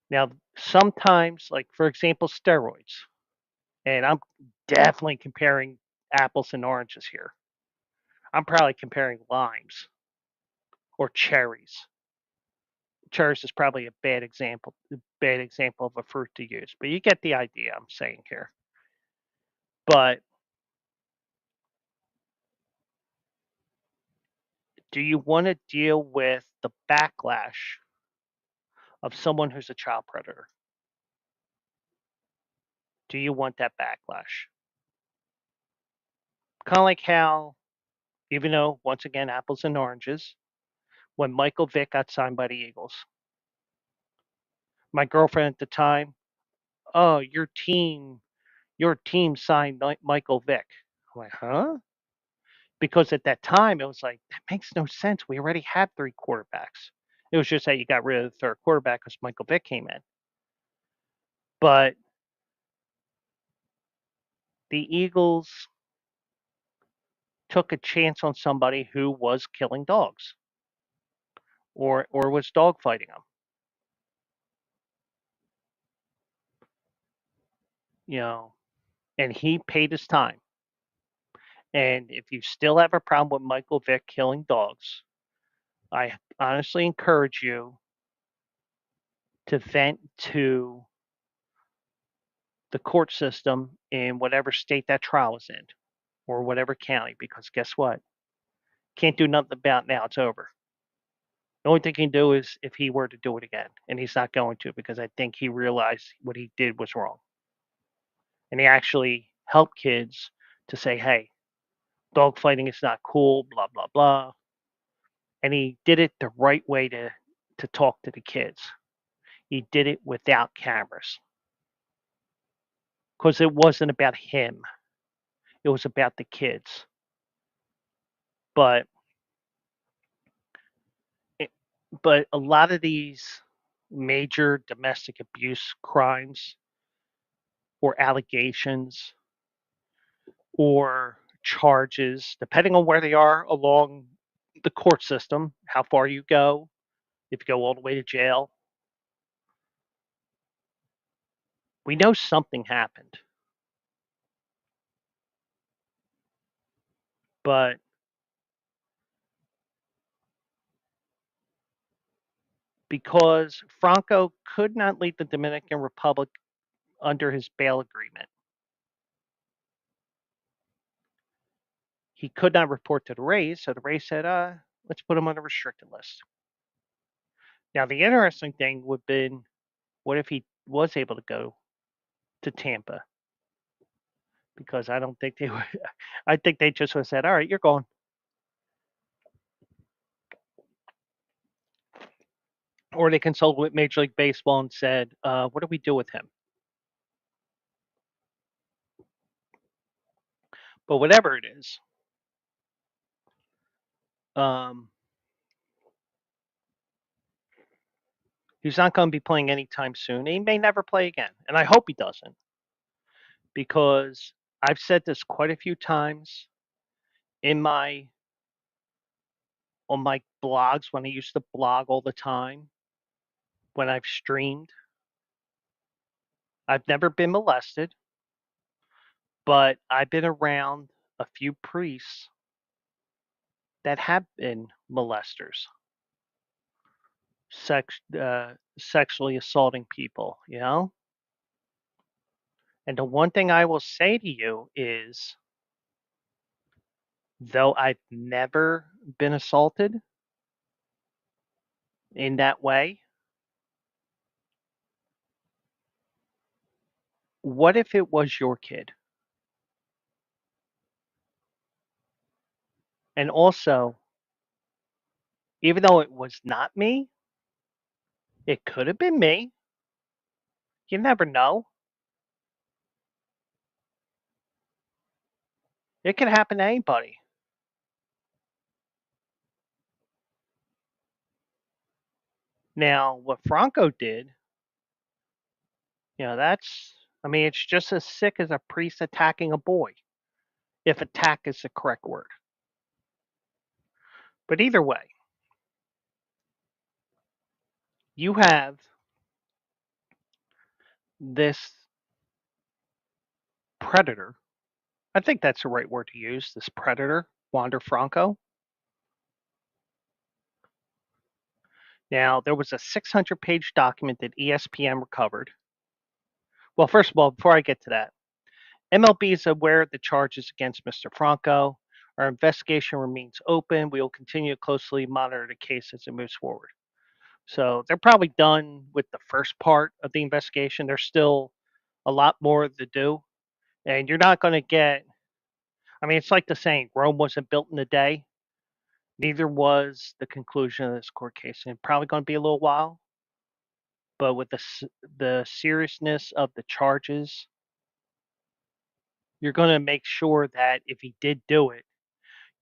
Now, sometimes, like for example, steroids, and I'm definitely comparing apples and oranges here. I'm probably comparing limes or cherries. Cherries is probably a bad example of a fruit to use, but you get the idea I'm saying here. But do you want to deal with the backlash of someone who's a child predator? Do you want that backlash? Kind of like how, even though, once again, apples and oranges, when Michael Vick got signed by the Eagles, my girlfriend at the time, oh, your team signed Michael Vick. I'm like, huh? Because at that time, it was like, that makes no sense. We already had three quarterbacks. It was just that you got rid of the third quarterback because Michael Vick came in. But the Eagles took a chance on somebody who was killing dogs or was dogfighting them. You know, and he paid his time. And if you still have a problem with Michael Vick killing dogs, I honestly encourage you to vent to the court system in whatever state that trial is in or whatever county, because guess what? Can't do nothing about it now. It's over. The only thing he can do is if he were to do it again, and he's not going to because I think he realized what he did was wrong. And he actually helped kids to say, hey, dogfighting is not cool, blah, blah, blah. And he did it the right way to talk to the kids. He did it without cameras because it wasn't about him, it was about the kids. But it, but a lot of these major domestic abuse crimes or allegations or charges, depending on where they are along the court system, how far you go, if you go all the way to jail, we know something happened. But because Franco could not leave the Dominican Republic under his bail agreement, he could not report to the Rays, so the Rays said, let's put him on a restricted list. Now, the interesting thing would have been, what if he was able to go to Tampa? Because I don't think they would. I think they just would have said, all right, you're going. Or they consulted with Major League Baseball and said, what do we do with him? But whatever it is, he's not going to be playing anytime soon. He may never play again, and I hope he doesn't, because I've said this quite a few times in my on my blogs when I used to blog all the time, when I've streamed. I've never been molested, but I've been around a few priests that have been molesters, sexually assaulting people, you know? And the one thing I will say to you is, though I've never been assaulted in that way, what if it was your kid? And also, even though it was not me, it could have been me. You never know. It could happen to anybody. Now, what Franco did, I mean, it's just as sick as a priest attacking a boy, if attack is the correct word. But either way, you have this predator. I think that's the right word to use, this predator, Wander Franco. Now, there was a 600-page document that ESPN recovered. Well, first of all, before I get to that, MLB is aware of the charges against Mr. Franco. Our investigation remains open. We will continue to closely monitor the case as it moves forward. So they're probably done with the first part of the investigation. There's still a lot more to do. And you're not going to get, I mean, it's like the saying, Rome wasn't built in a day. Neither was the conclusion of this court case. And probably going to be a little while. But with the seriousness of the charges, you're going to make sure that if he did do it,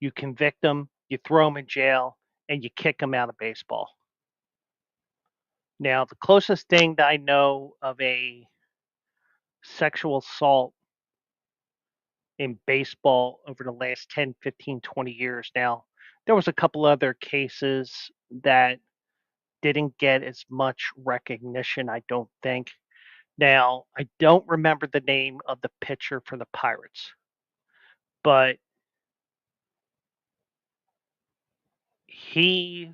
you convict him, you throw him in jail, and you kick him out of baseball. Now, the closest thing that I know of a sexual assault in baseball over the last 10, 15, 20 years now, there was a couple other cases that didn't get as much recognition, I don't think. Now, I don't remember the name of the pitcher for the Pirates, but he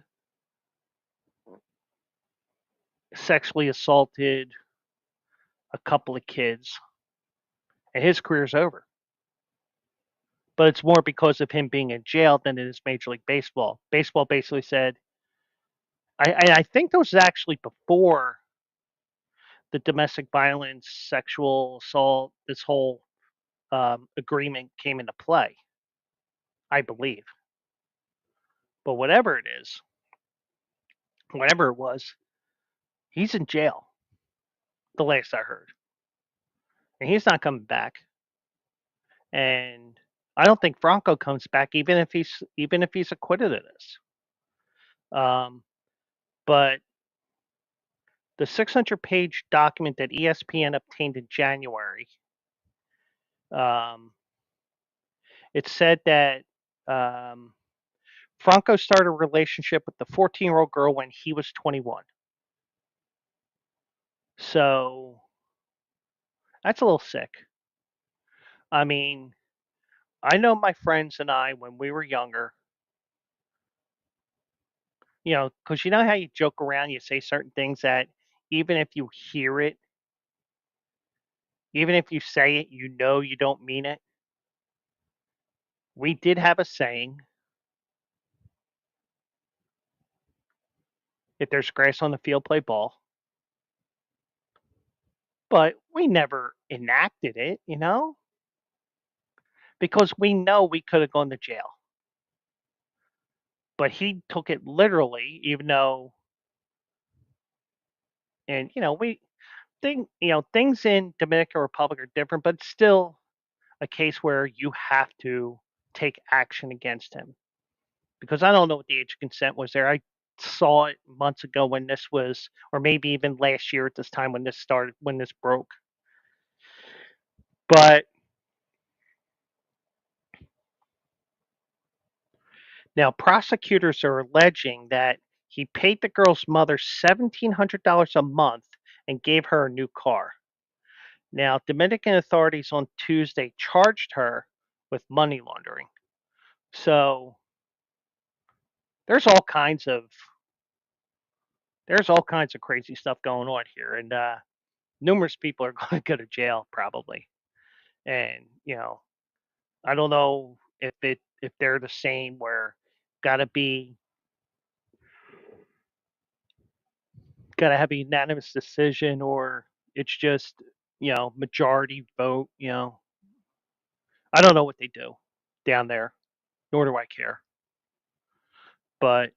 sexually assaulted a couple of kids, and his career's over. But it's more because of him being in jail than it is Major League Baseball. Baseball basically said, I think that was actually before the domestic violence, sexual assault, this whole agreement came into play, I believe. But whatever it is, whatever it was, he's in jail, the last I heard. And he's not coming back. And I don't think Franco comes back, even if he's acquitted of this. But the 600-page document that ESPN obtained in January, um, it said that Franco started a relationship with the 14-year-old girl when he was 21. So that's a little sick. I mean, I know my friends and I, when we were younger, because you know how you joke around, you say certain things that even if you hear it, even if you say it, you know you don't mean it. We did have a saying, if there's grass on the field, play ball. But we never enacted it, because we know we could have gone to jail. But he took it literally, even though, and things in Dominican Republic are different, but still a case where you have to take action against him. Because I don't know what the age of consent was there. I saw it months ago when this was, or maybe even last year at this time when this started, when this broke. But now prosecutors are alleging that he paid the girl's mother $1,700 a month and gave her a new car. Now, Dominican authorities on Tuesday charged her with money laundering. So there's all kinds of crazy stuff going on here, and numerous people are going to go to jail probably. And I don't know if they're the same where gotta be gotta have a unanimous decision, or it's just majority vote. I don't know what they do down there, nor do I care. But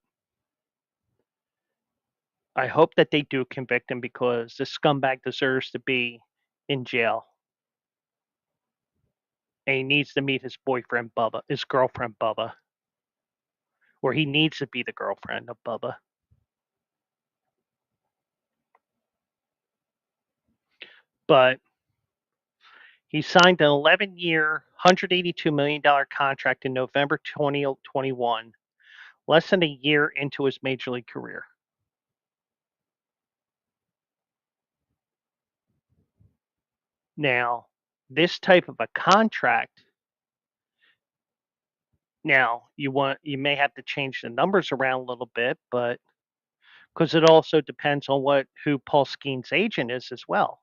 I hope that they do convict him because this scumbag deserves to be in jail, and he needs to meet his girlfriend Bubba, or he needs to be the girlfriend of Bubba. But he signed an 11-year, $182 million contract in November 2021, less than a year into his major league career. Now, this type of a contract, now you may have to change the numbers around a little bit, but because it also depends on who Paul Skenes' agent is as well.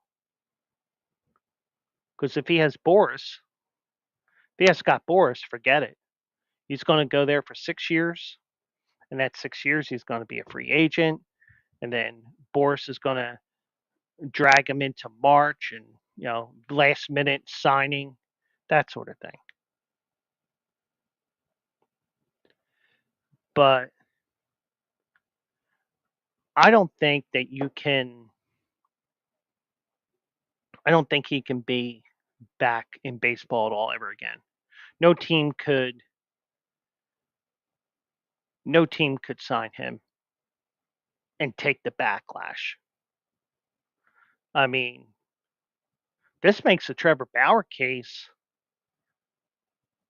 Because if he has Scott Boras, forget it. He's going to go there for 6 years, and that 6 years he's going to be a free agent, and then Boras is going to drag him into March, and last minute signing, that sort of thing. But I don't think that you can. I don't think he can be back in baseball at all ever again. No team could. No team could sign him and take the backlash. I mean, this makes the Trevor Bauer case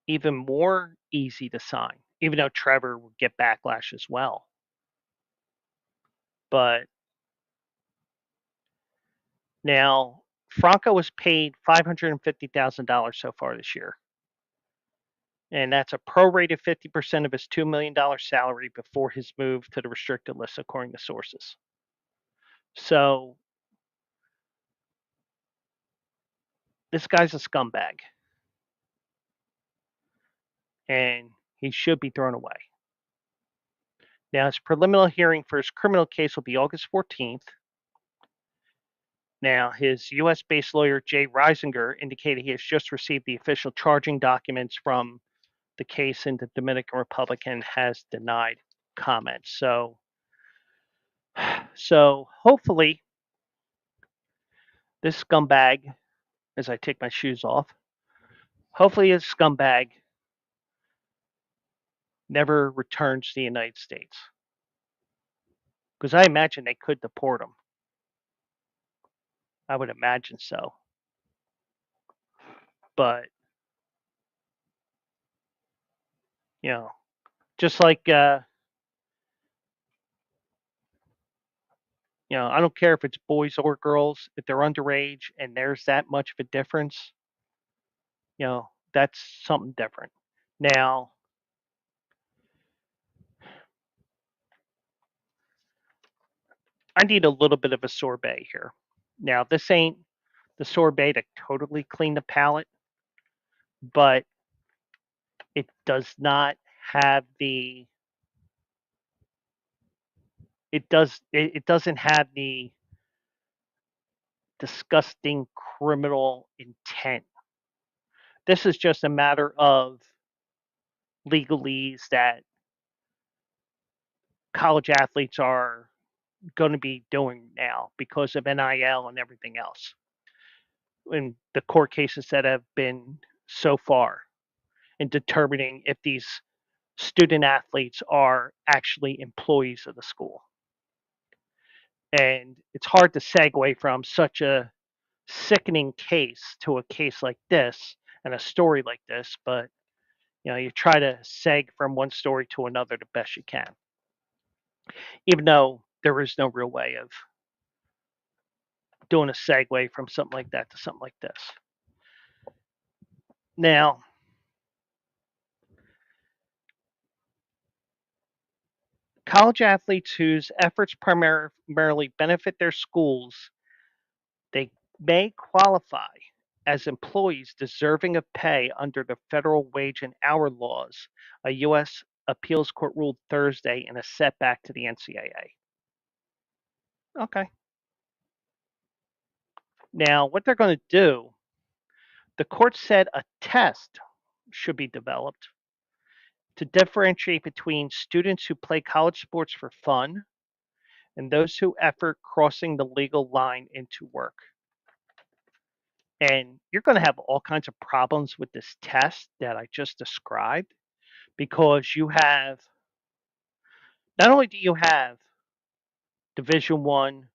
even more easy to sign, even though Trevor would get backlash as well. But now Franco was paid $550,000 so far this year. And that's a prorated 50% of his $2 million salary before his move to the restricted list, according to sources. So this guy's a scumbag, and he should be thrown away. Now, his preliminary hearing for his criminal case will be August 14th. Now, his U.S. based lawyer, Jay Reisinger, indicated he has just received the official charging documents from the case in the Dominican Republic and has denied comments. So hopefully, this scumbag, as I take my shoes off, hopefully this scumbag never returns to the United States. Because I imagine they could deport him. I would imagine so. But, just like, I don't care if it's boys or girls, if they're underage and there's that much of a difference, that's something different. Now, I need a little bit of a sorbet here. Now, this ain't the sorbet to totally clean the palate, but it does not have the it doesn't have the disgusting criminal intent. This is just a matter of legalese that college athletes are going to be doing now because of NIL and everything else. In the court cases that have been so far in determining if these student athletes are actually employees of the school. And it's hard to segue from such a sickening case to a case like this and a story like this, but you try to seg from one story to another the best you can, even though there is no real way of doing a segue from something like that to something like this. Now, College athletes whose efforts primarily benefit their schools, they may qualify as employees deserving of pay under the federal wage and hour laws, a U.S. appeals court ruled Thursday in a setback to the NCAA. Okay. Now, what they're going to do, the court said a test should be developed to differentiate between students who play college sports for fun and those who effort crossing the legal line into work. And you're going to have all kinds of problems with this test that I just described because you have not only do you have Division 1,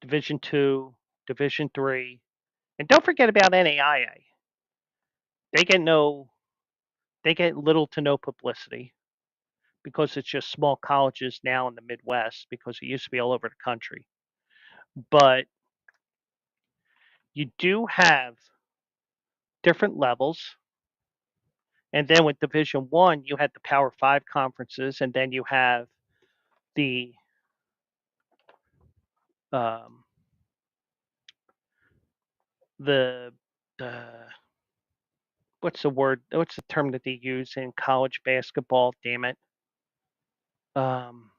Division 2, Division 3, and don't forget about NAIA. They get no they get little to no publicity because it's just small colleges now in the Midwest because it used to be all over the country. But you do have different levels. And then with Division 1, you had the Power 5 conferences, and then you have the um, the uh, what's the word? What's the term that they use in college basketball? Damn it. Um,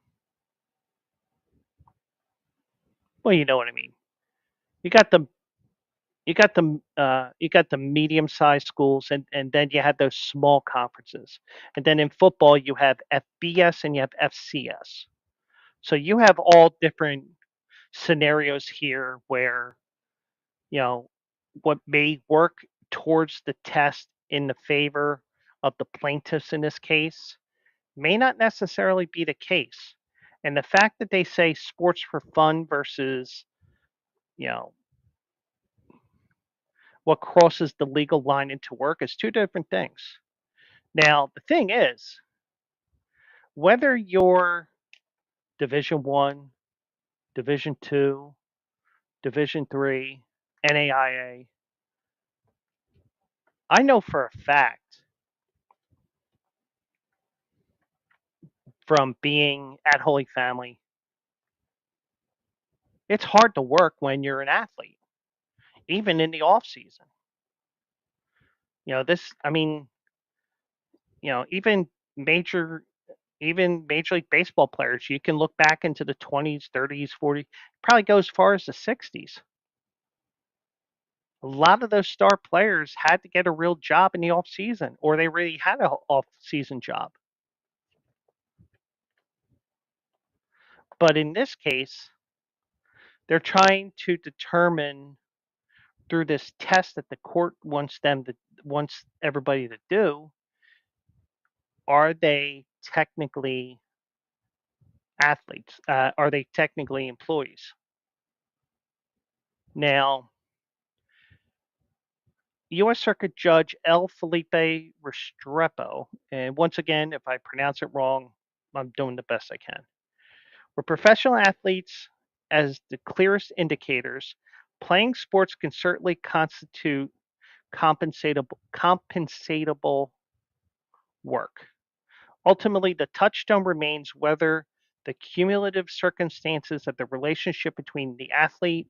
well, you know what I mean. You got the you got the medium-sized schools, and then you have those small conferences, and then in football you have FBS and you have FCS. So you have all different scenarios here where you know what may work towards the test in the favor of the plaintiffs in this case may not necessarily be the case. And the fact that they say sports for fun versus, you know, what crosses the legal line into work is two different things. Now, the thing is, whether you're Division 1, Division 2, Division 3, NAIA, I know for a fact from being at Holy Family, it's hard to work when you're an athlete, even in the off season. I mean, even major Major League Baseball players, you can look back into the 20s, 30s, 40s, probably go as far as the 60s. A lot of those star players had to get a real job in the off season, or they really had an off season job. But in this case, they're trying to determine through this test that the court wants everybody to do, are they technically athletes? Are they technically employees? Now, U.S. Circuit Judge L. Felipe Restrepo, and once again, if I pronounce it wrong, I'm doing the best I can. For professional athletes, as the clearest indicators, playing sports can certainly constitute compensatable work. Ultimately, the touchstone remains whether the cumulative circumstances of the relationship between the athlete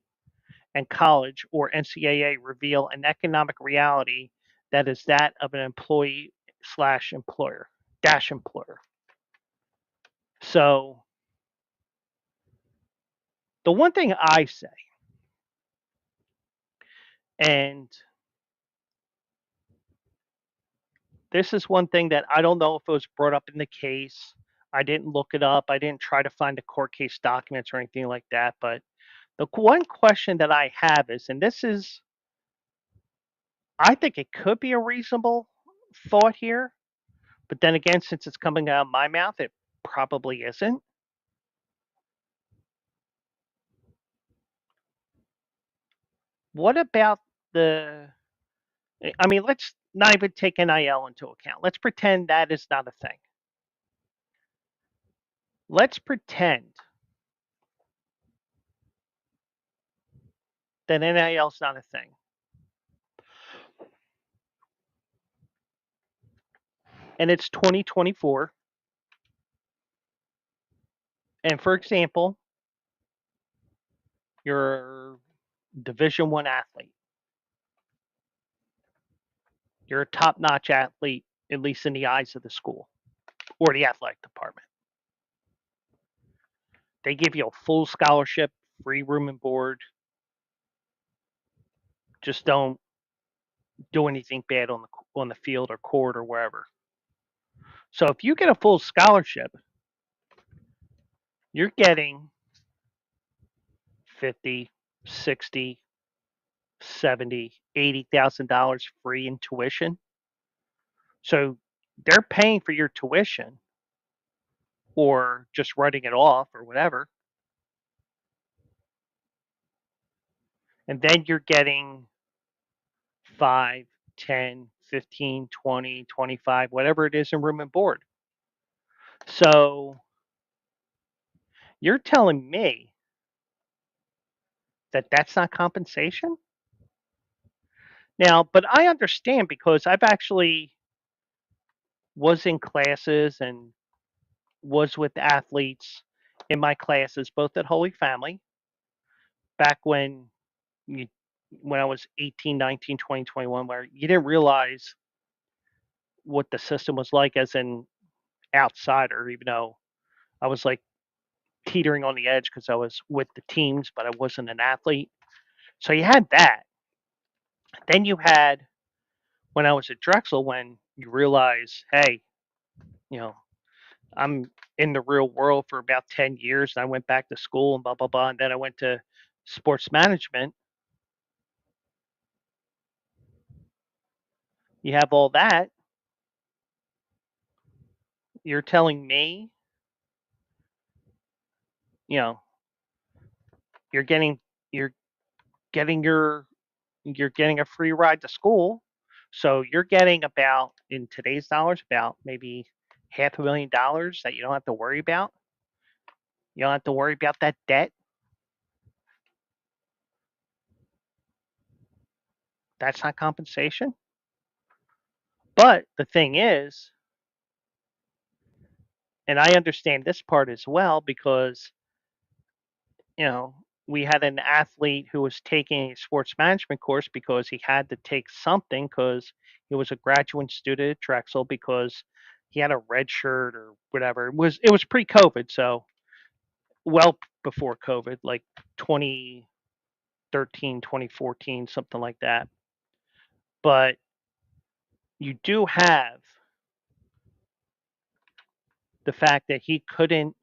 and college or NCAA reveal an economic reality that is that of an employee slash employer dash employer. So the one thing I say, and this is one thing that I don't know if it was brought up in the case. I didn't look it up. I didn't try to find the court case documents or anything like that. But the one question that I have is, and this is, I think it could be a reasonable thought here, but then again, since it's coming out of my mouth, it probably isn't. What about the, I mean, let's not even take NIL into account. Let's pretend that is not a thing. Let's pretend that NIL is not a thing. And it's 2024. And for example, you're a Division One athlete. You're a top-notch athlete, at least in the eyes of the school or the athletic department. They give you a full scholarship, free room and board. Just don't do anything bad on the field or court or wherever. So if you get a full scholarship, you're getting 50, 60, 70, $80,000 free in tuition. So they're paying for your tuition or just writing it off or whatever. And then you're getting 5, 10, 15, 20, 25, whatever it is in room and board. So you're telling me that that's not compensation? Now, but I understand because I've actually was in classes and was with athletes in my classes, both at Holy Family, back you, when I was 18, 19, 20, 21, where you didn't realize what the system was like as an outsider, even though I was like teetering on the edge because I was with the teams, but I wasn't an athlete. So you had that. Then you had when I was at Drexel, when you realize, hey, you know, I'm in the real world for about 10 years and I went back to school and blah, blah, blah. And then I went to sports management. You have all that. You're telling me, you know, you're getting, you're getting you're getting a free ride to school. So you're getting about, in today's dollars, about maybe $500,000 that you don't have to worry about. You don't have to worry about that debt. That's not compensation. But the thing is, and I understand this part as well because, you know, we had an athlete who was taking a sports management course because he had to take something because he was a graduate student at Drexel because he had a red shirt or whatever. It was pre-COVID, so well before COVID, like 2013, 2014, something like that. But you do have the fact that he couldn't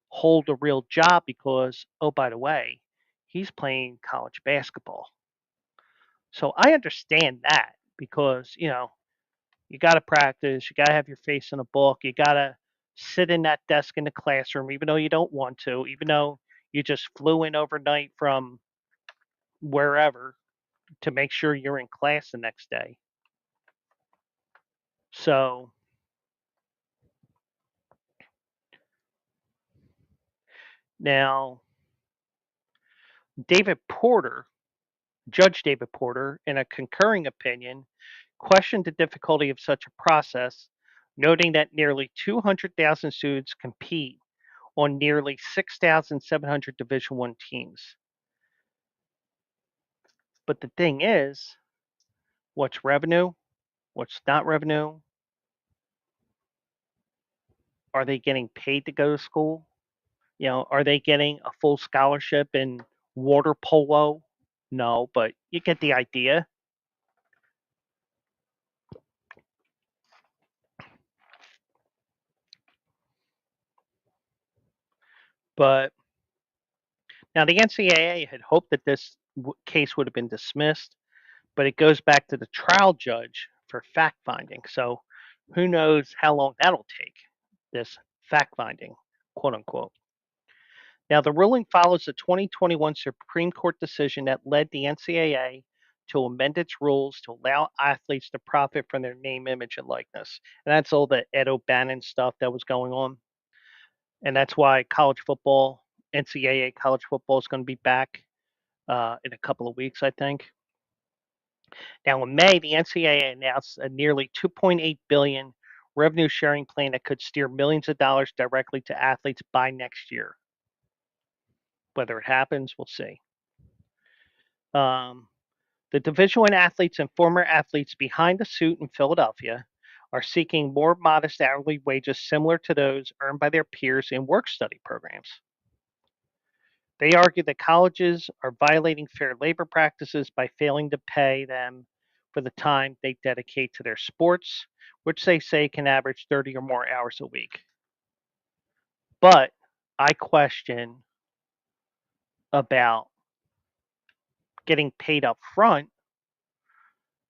hold a real job because, oh, by the way, he's playing college basketball. So I understand that because, you got to practice, you got to have your face in a book, you got to sit in that desk in the classroom, even though you don't want to, even though you just flew in overnight from wherever to make sure you're in class the next day. So now, David Porter, Judge David Porter, in a concurring opinion, questioned the difficulty of such a process, noting that nearly 200,000 students compete on nearly 6,700 Division One teams. But the thing is, what's revenue? What's not revenue? Are they getting paid to go to school? Are they getting a full scholarship in water polo? No, but you get the idea. But now the NCAA had hoped that this case would have been dismissed, but it goes back to the trial judge for fact finding. So who knows how long that'll take, this fact finding, quote unquote. Now, the ruling follows the 2021 Supreme Court decision that led the NCAA to amend its rules to allow athletes to profit from their name, image, and likeness. And that's all the Ed O'Bannon stuff that was going on. And that's why college football, NCAA college football, is going to be back in a couple of weeks, I think. Now, in May, the NCAA announced a nearly $2.8 billion revenue sharing plan that could steer millions of dollars directly to athletes by next year. Whether it happens, we'll see. Um, the Division One athletes and former athletes behind the suit in Philadelphia are seeking more modest hourly wages similar to those earned by their peers in work study programs. They argue that colleges are violating fair labor practices by failing to pay them for the time they dedicate to their sports, which they say can average 30 or more hours a week. But I question about getting paid up front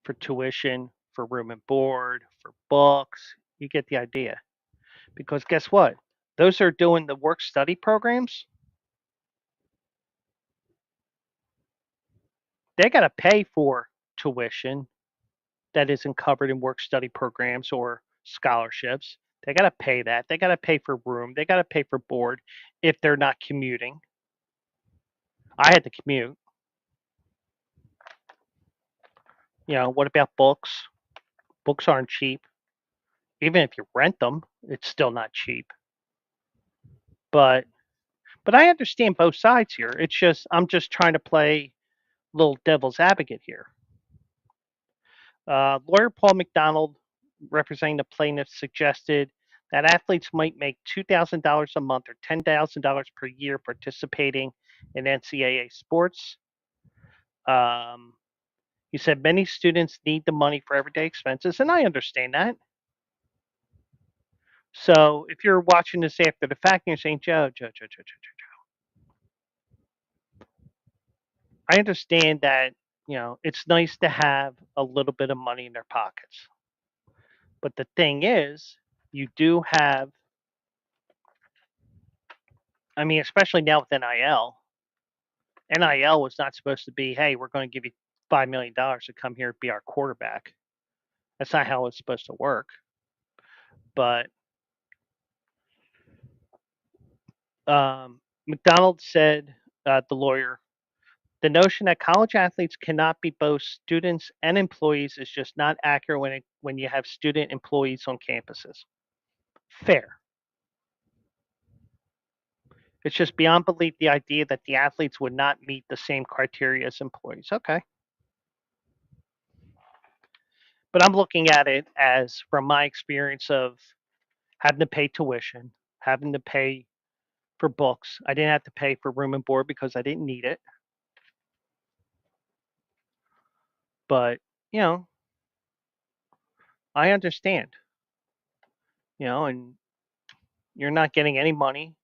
for tuition, for room and board, for books. You get the idea. Because guess what? Those are doing the work study programs. They got to pay for tuition that isn't covered in work study programs or scholarships. They got to pay that. They got to pay for room. They got to pay for board if they're not commuting. I had to commute. What about books? Books aren't cheap. Even if you rent them, it's still not cheap. But I understand both sides here. It's just I'm just trying to play little devil's advocate here. Lawyer Paul McDonald, representing the plaintiffs, suggested that athletes might make $2,000 a month or $10,000 per year participating in NCAA sports. Um, he said many students need the money for everyday expenses, and I understand that. So if you're watching this after the fact and you're saying, Joe, I understand that, it's nice to have a little bit of money in their pockets. But the thing is, you do have, I mean, especially now with NIL. NIL was not supposed to be, hey, we're going to give you $5 million to come here and be our quarterback. That's not how it's supposed to work. But McDonald said, the lawyer, the notion that college athletes cannot be both students and employees is just not accurate when you have student employees on campuses. Fair. It's just beyond belief the idea that the athletes would not meet the same criteria as employees. Okay. But I'm looking at it as from my experience of having to pay tuition, having to pay for books. I didn't have to pay for room and board because I didn't need it. But, you know, I understand, and you're not getting any money,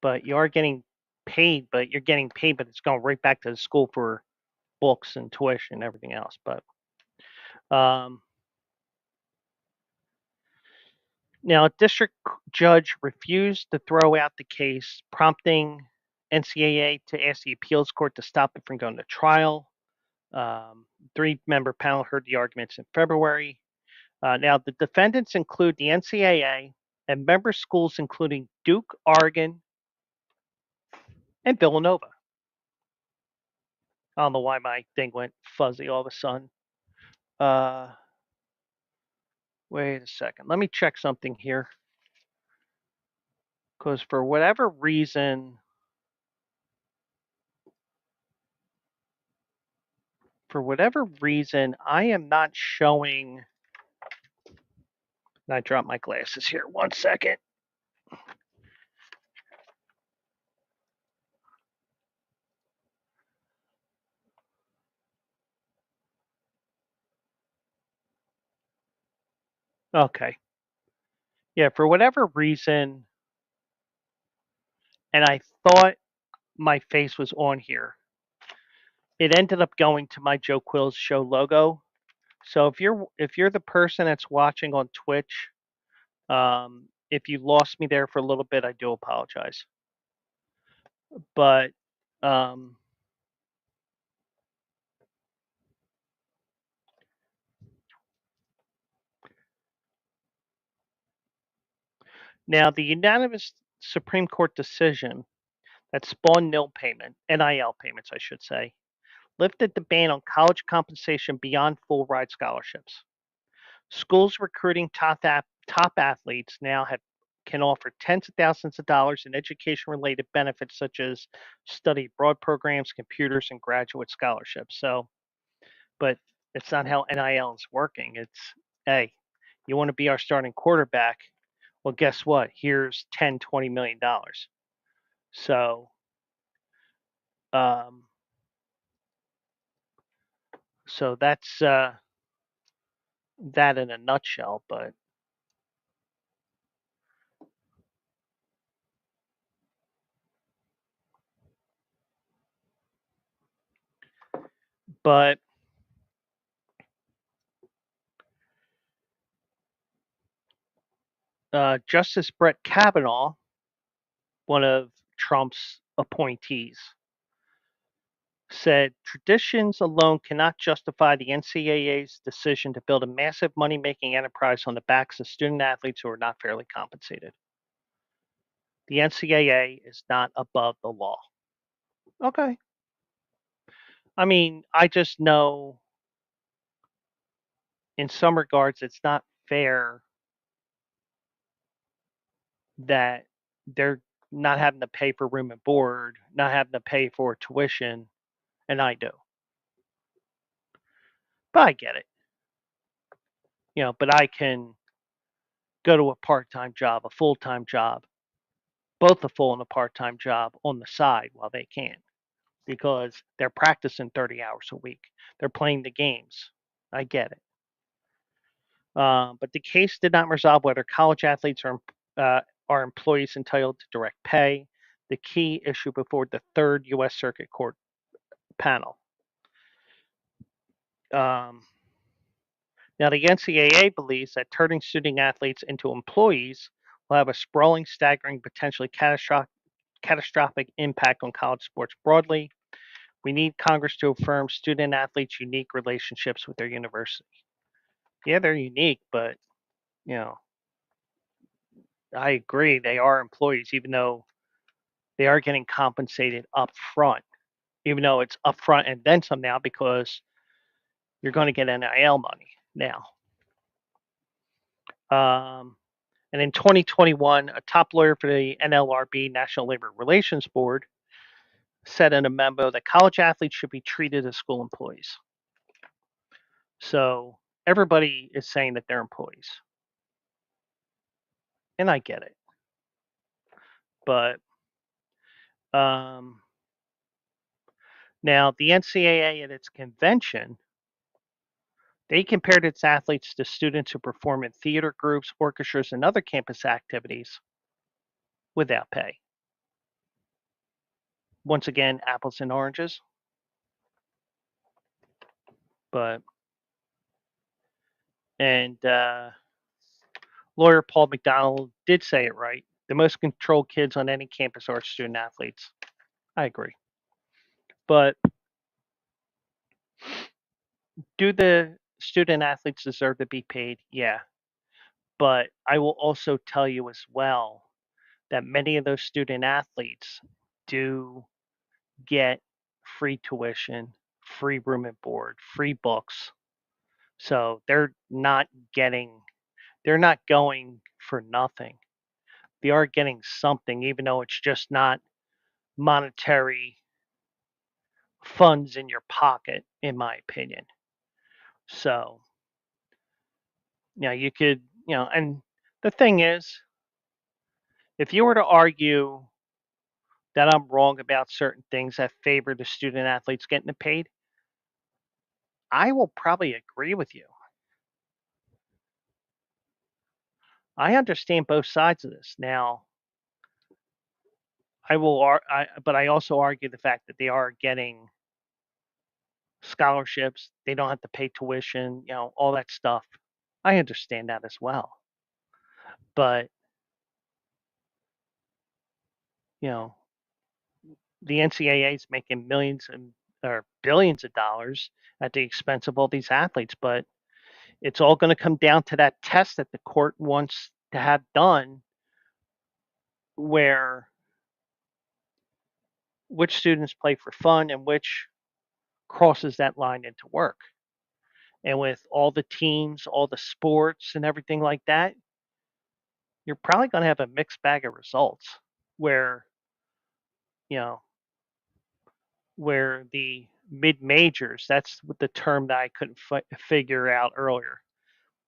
but you are getting paid, but you're getting paid, but it's going right back to the school for books and tuition and everything else. But um, now, a district judge refused to throw out the case, prompting NCAA to ask the appeals court to stop it from going to trial. Three-member panel heard the arguments in February. Now, the defendants include the NCAA and member schools including Duke, Oregon, and Villanova. I don't know why my thing went fuzzy all of a sudden. Wait a second. Let me check something here. Because for whatever reason, I am not showing. I dropped my glasses here. 1 second. Okay. Yeah, for whatever reason, and I thought my face was on here. It ended up going to my Joe Quills show logo. So if you're the person that's watching on Twitch, if you lost me there for a little bit, I do apologize. But now the unanimous Supreme Court decision that spawned NIL payments, I should say, lifted the ban on college compensation beyond full ride scholarships. Schools recruiting top top athletes now can offer tens of thousands of dollars in education-related benefits such as study abroad programs, computers, and graduate scholarships. So, but it's not how NIL is working. It's, hey, you want to be our starting quarterback? Well, guess what? Here's 10, $20 million. So, um, so that's that in a nutshell. But Justice Brett Kavanaugh, one of Trump's appointees, said traditions alone cannot justify the NCAA's decision to build a massive money making enterprise on the backs of student athletes who are not fairly compensated. The NCAA is not above the law. Okay. I mean, I just know in some regards it's not fair that they're not having to pay for room and board, not having to pay for tuition, and I do. But I get it. But I can go to a part-time job, a full-time job, both a full and a part-time job on the side while they can because they're practicing 30 hours a week. They're playing the games. I get it. But the case did not resolve whether college athletes are employees entitled to direct pay, the key issue before the Third U.S. Circuit Court panel. Um, Now, the NCAA believes that turning student athletes into employees will have a sprawling, staggering, potentially catastrophic impact on college sports broadly. We need Congress to affirm student athletes' unique relationships with their university. Yeah, they're unique, but you know, I agree they are employees, even though they are getting compensated up front, even though it's up front and then some now because you're going to get NIL money now. Um, and in 2021, a top lawyer for the NLRB, National Labor Relations Board, said in a memo that college athletes should be treated as school employees. So everybody is saying that they're employees. And I get it. But um, now the NCAA at its convention, they compared its athletes to students who perform in theater groups, orchestras, and other campus activities without pay. Once again, apples and oranges. But and lawyer Paul McDonald did say it right. The most controlled kids on any campus are student athletes. I agree. But do the student athletes deserve to be paid? Yeah. But I will also tell you as well that many of those student athletes do get free tuition, free room and board, free books. So they're not going for nothing. They are getting something, even though it's just not monetary funds in your pocket, in my opinion. So, you could, and the thing is, if you were to argue that I'm wrong about certain things that favor the student athletes getting paid, I will probably agree with you. I understand both sides of this. Now, but I also argue the fact that they are getting scholarships. They don't have to pay tuition, all that stuff. I understand that as well. But, you know, the NCAA is making millions or billions of dollars at the expense of all these athletes. But it's all going to come down to that test that the court wants to have done, where which students play for fun and which crosses that line into work. And with all the teams, all the sports, and everything like that, you're probably going to have a mixed bag of results where, you know, where the mid majors, that's what the term that I couldn't figure out earlier,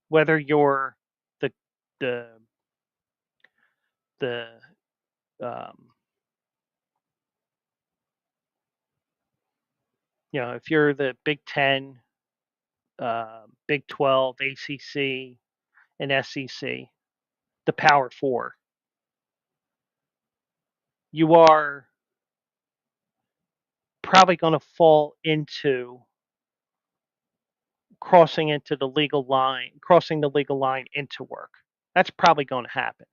whether you're the, the, the, um, if you're the Big Ten, Big 12, ACC, and SEC, the Power Four, you are probably going to fall into crossing the legal line into work. That's probably going to happen.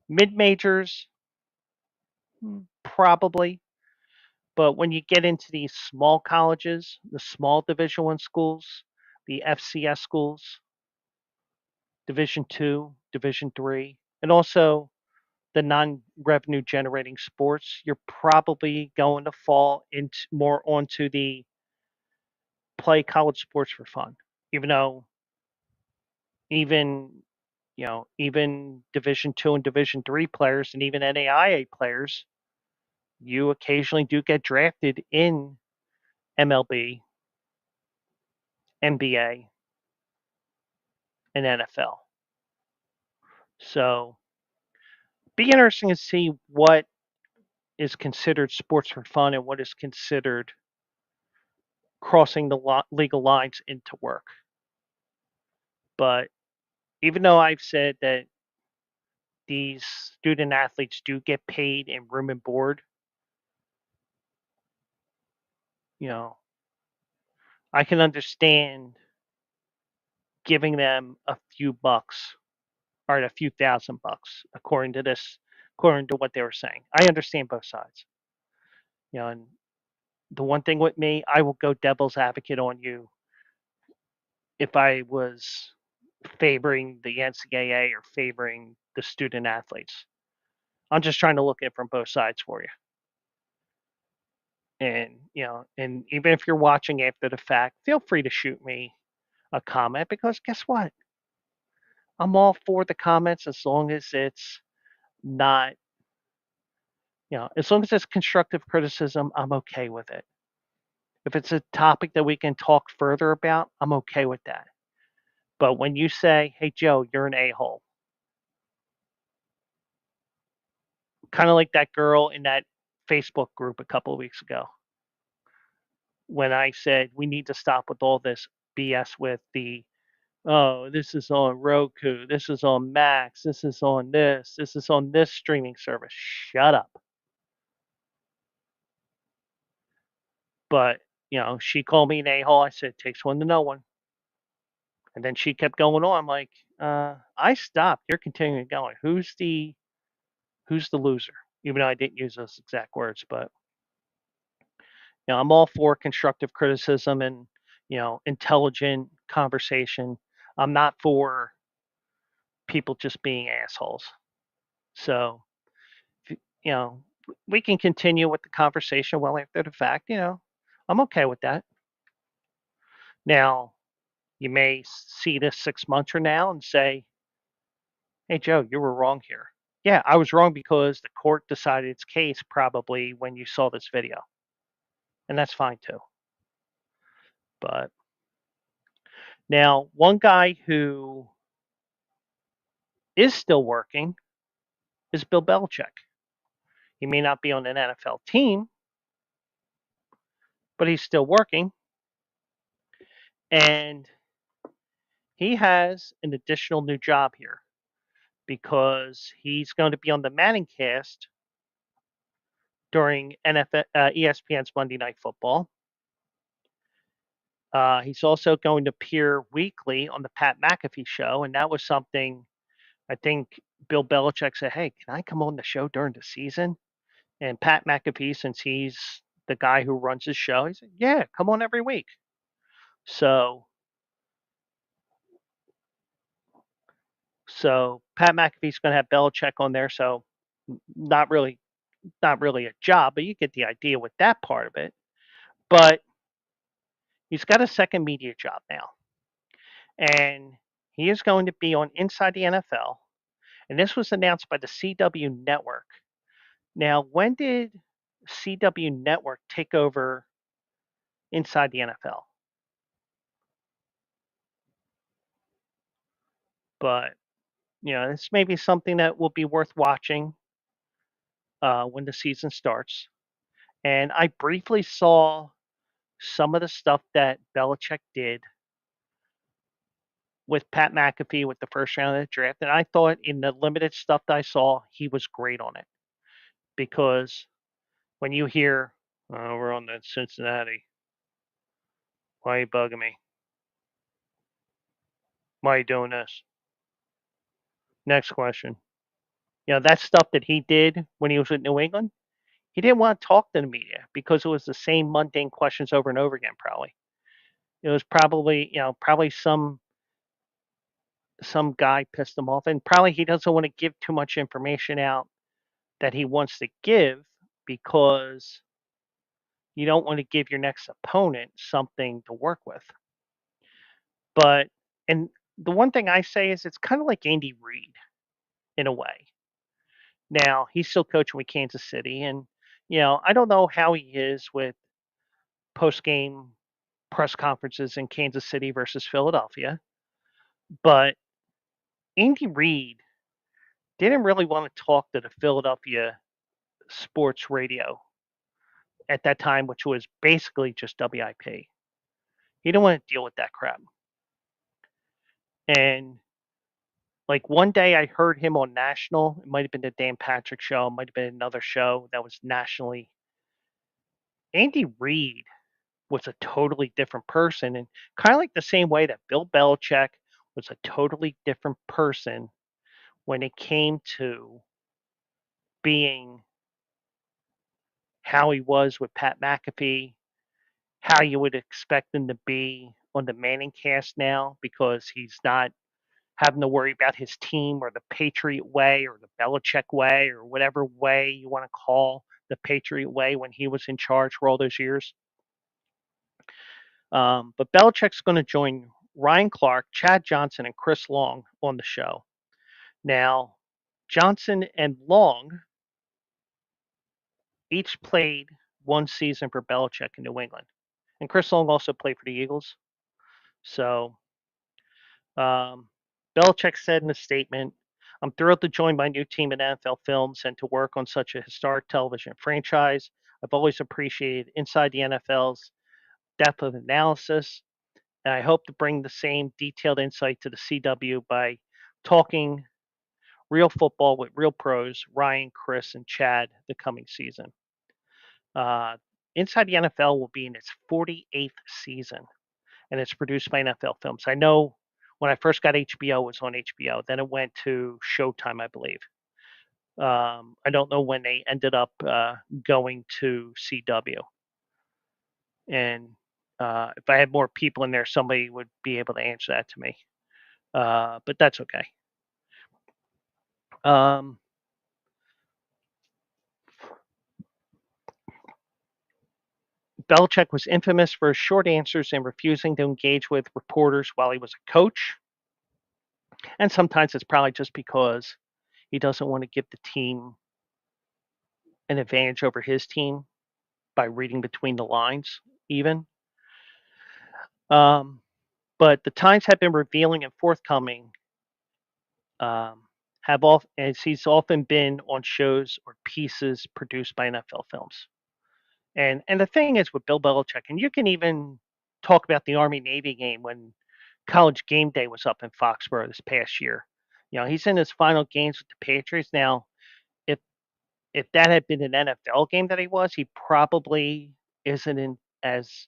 Mid majors, probably, but when you get into these small colleges, the small Division One schools, the FCS schools, Division Two, Division Three, and also the non-revenue generating sports, you're probably going to fall into more onto the play college sports for fun. Even though even even Division Two and Division Three players and even NAIA players, you occasionally do get drafted in MLB, NBA, and NFL. So be interesting to see what is considered sports for fun and what is considered crossing the legal lines into work. But even though I've said that these student athletes do get paid in room and board, you know, I can understand giving them a few bucks or a few $1,000 according to what they were saying. I understand both sides. And the one thing with me, I will go devil's advocate on you if I was favoring the NCAA or favoring the student athletes. I'm just trying to look at it from both sides for you. And even if you're watching after the fact, feel free to shoot me a comment because guess what? I'm all for the comments as long as it's not, as long as it's constructive criticism, I'm okay with it. If it's a topic that we can talk further about, I'm okay with that. But when you say, hey, Joe, you're an a hole, kind of like that girl in that Facebook group a couple of weeks ago, when I said we need to stop with all this BS with oh, this is on Roku, this is on Max, this is on this streaming service. Shut up. But, she called me an a hole. I said, it takes one to know one. And then she kept going on. I'm like, I stopped. You're continuing going. Who's the loser? Even though I didn't use those exact words, but I'm all for constructive criticism and intelligent conversation. I'm not for people just being assholes. So, you know, we can continue with the conversation well after the fact. I'm okay with that. Now, you may see this 6 months from now and say, hey, Joe, you were wrong here. Yeah, I was wrong because the court decided its case probably when you saw this video. And that's fine too. But now, one guy who is still working is Bill Belichick. He may not be on an NFL team, but he's still working. And he has an additional new job here because he's going to be on the Manning cast during ESPN's Monday Night Football. He's also going to appear weekly on the Pat McAfee show, and that was something I think Bill Belichick said, hey, can I come on the show during the season? And Pat McAfee, since he's the guy who runs his show, he said, yeah, come on every week. So Pat McAfee's going to have Belichick on there. So not really a job, but you get the idea with that part of it. But he's got a second media job now. And he is going to be on Inside the NFL. and this was announced by the CW network. Now, when did CW network take over inside the NFL? But this may be something that will be worth watching when the season starts. And I briefly saw some of the stuff that Belichick did with Pat McAfee with the first round of the draft, and I thought in the limited stuff that I saw, he was great on it. Because when you hear, "Oh, we're on that Cincinnati. Why are you bugging me? Why are you doing this?" Next question. That stuff that he did when he was with New England, he didn't want to talk to the media because it was the same mundane questions over and over again. Probably it was probably some guy pissed him off, and probably he doesn't want to give too much information out that he wants to give because you don't want to give your next opponent something to work with. But and the one thing I say is it's kind of like Andy Reid in a way. Now he's still coaching with Kansas City, and I don't know how he is with post game press conferences in Kansas City versus Philadelphia, but Andy Reid didn't really want to talk to the Philadelphia sports radio at that time, which was basically just WIP. He didn't want to deal with that crap. And like one day I heard him on national, it might have been the Dan Patrick show, it might have been another show that was nationally. Andy Reid was a totally different person, and kind of like the same way that Bill Belichick was a totally different person when it came to being how he was with Pat McAfee, how you would expect him to be on the Manning cast now because he's not having to worry about his team or the Patriot way or the Belichick way or whatever way you want to call the Patriot way when he was in charge for all those years. But Belichick's going to join Ryan Clark, Chad Johnson, and Chris Long on the show. Now, Johnson and Long each played one season for Belichick in New England. And Chris Long also played for the Eagles. So, Belichick said in a statement, "I'm thrilled to join my new team at NFL Films and to work on such a historic television franchise. I've always appreciated inside the NFL's depth of analysis, and I hope to bring the same detailed insight to the CW by talking real football with real pros, Ryan, Chris, and Chad, the coming season." Uh, Inside the NFL will be in its 48th season, and it's produced by NFL Films. I know when I first got HBO, it was on HBO. Then it went to Showtime, I believe. I don't know when they ended up going to CW. And if I had more people in there, somebody would be able to answer that to me. But that's okay. Um, Belichick was infamous for his short answers and refusing to engage with reporters while he was a coach. And sometimes it's probably just because he doesn't want to give the team an advantage over his team by reading between the lines, even. Um, but the times have been revealing and forthcoming. As he's often been on shows or pieces produced by NFL Films. And the thing is with Bill Belichick, and you can even talk about the Army Navy game when College Game Day was up in Foxborough this past year. He's in his final games with the Patriots now. If if that had been an NFL game that he probably isn't as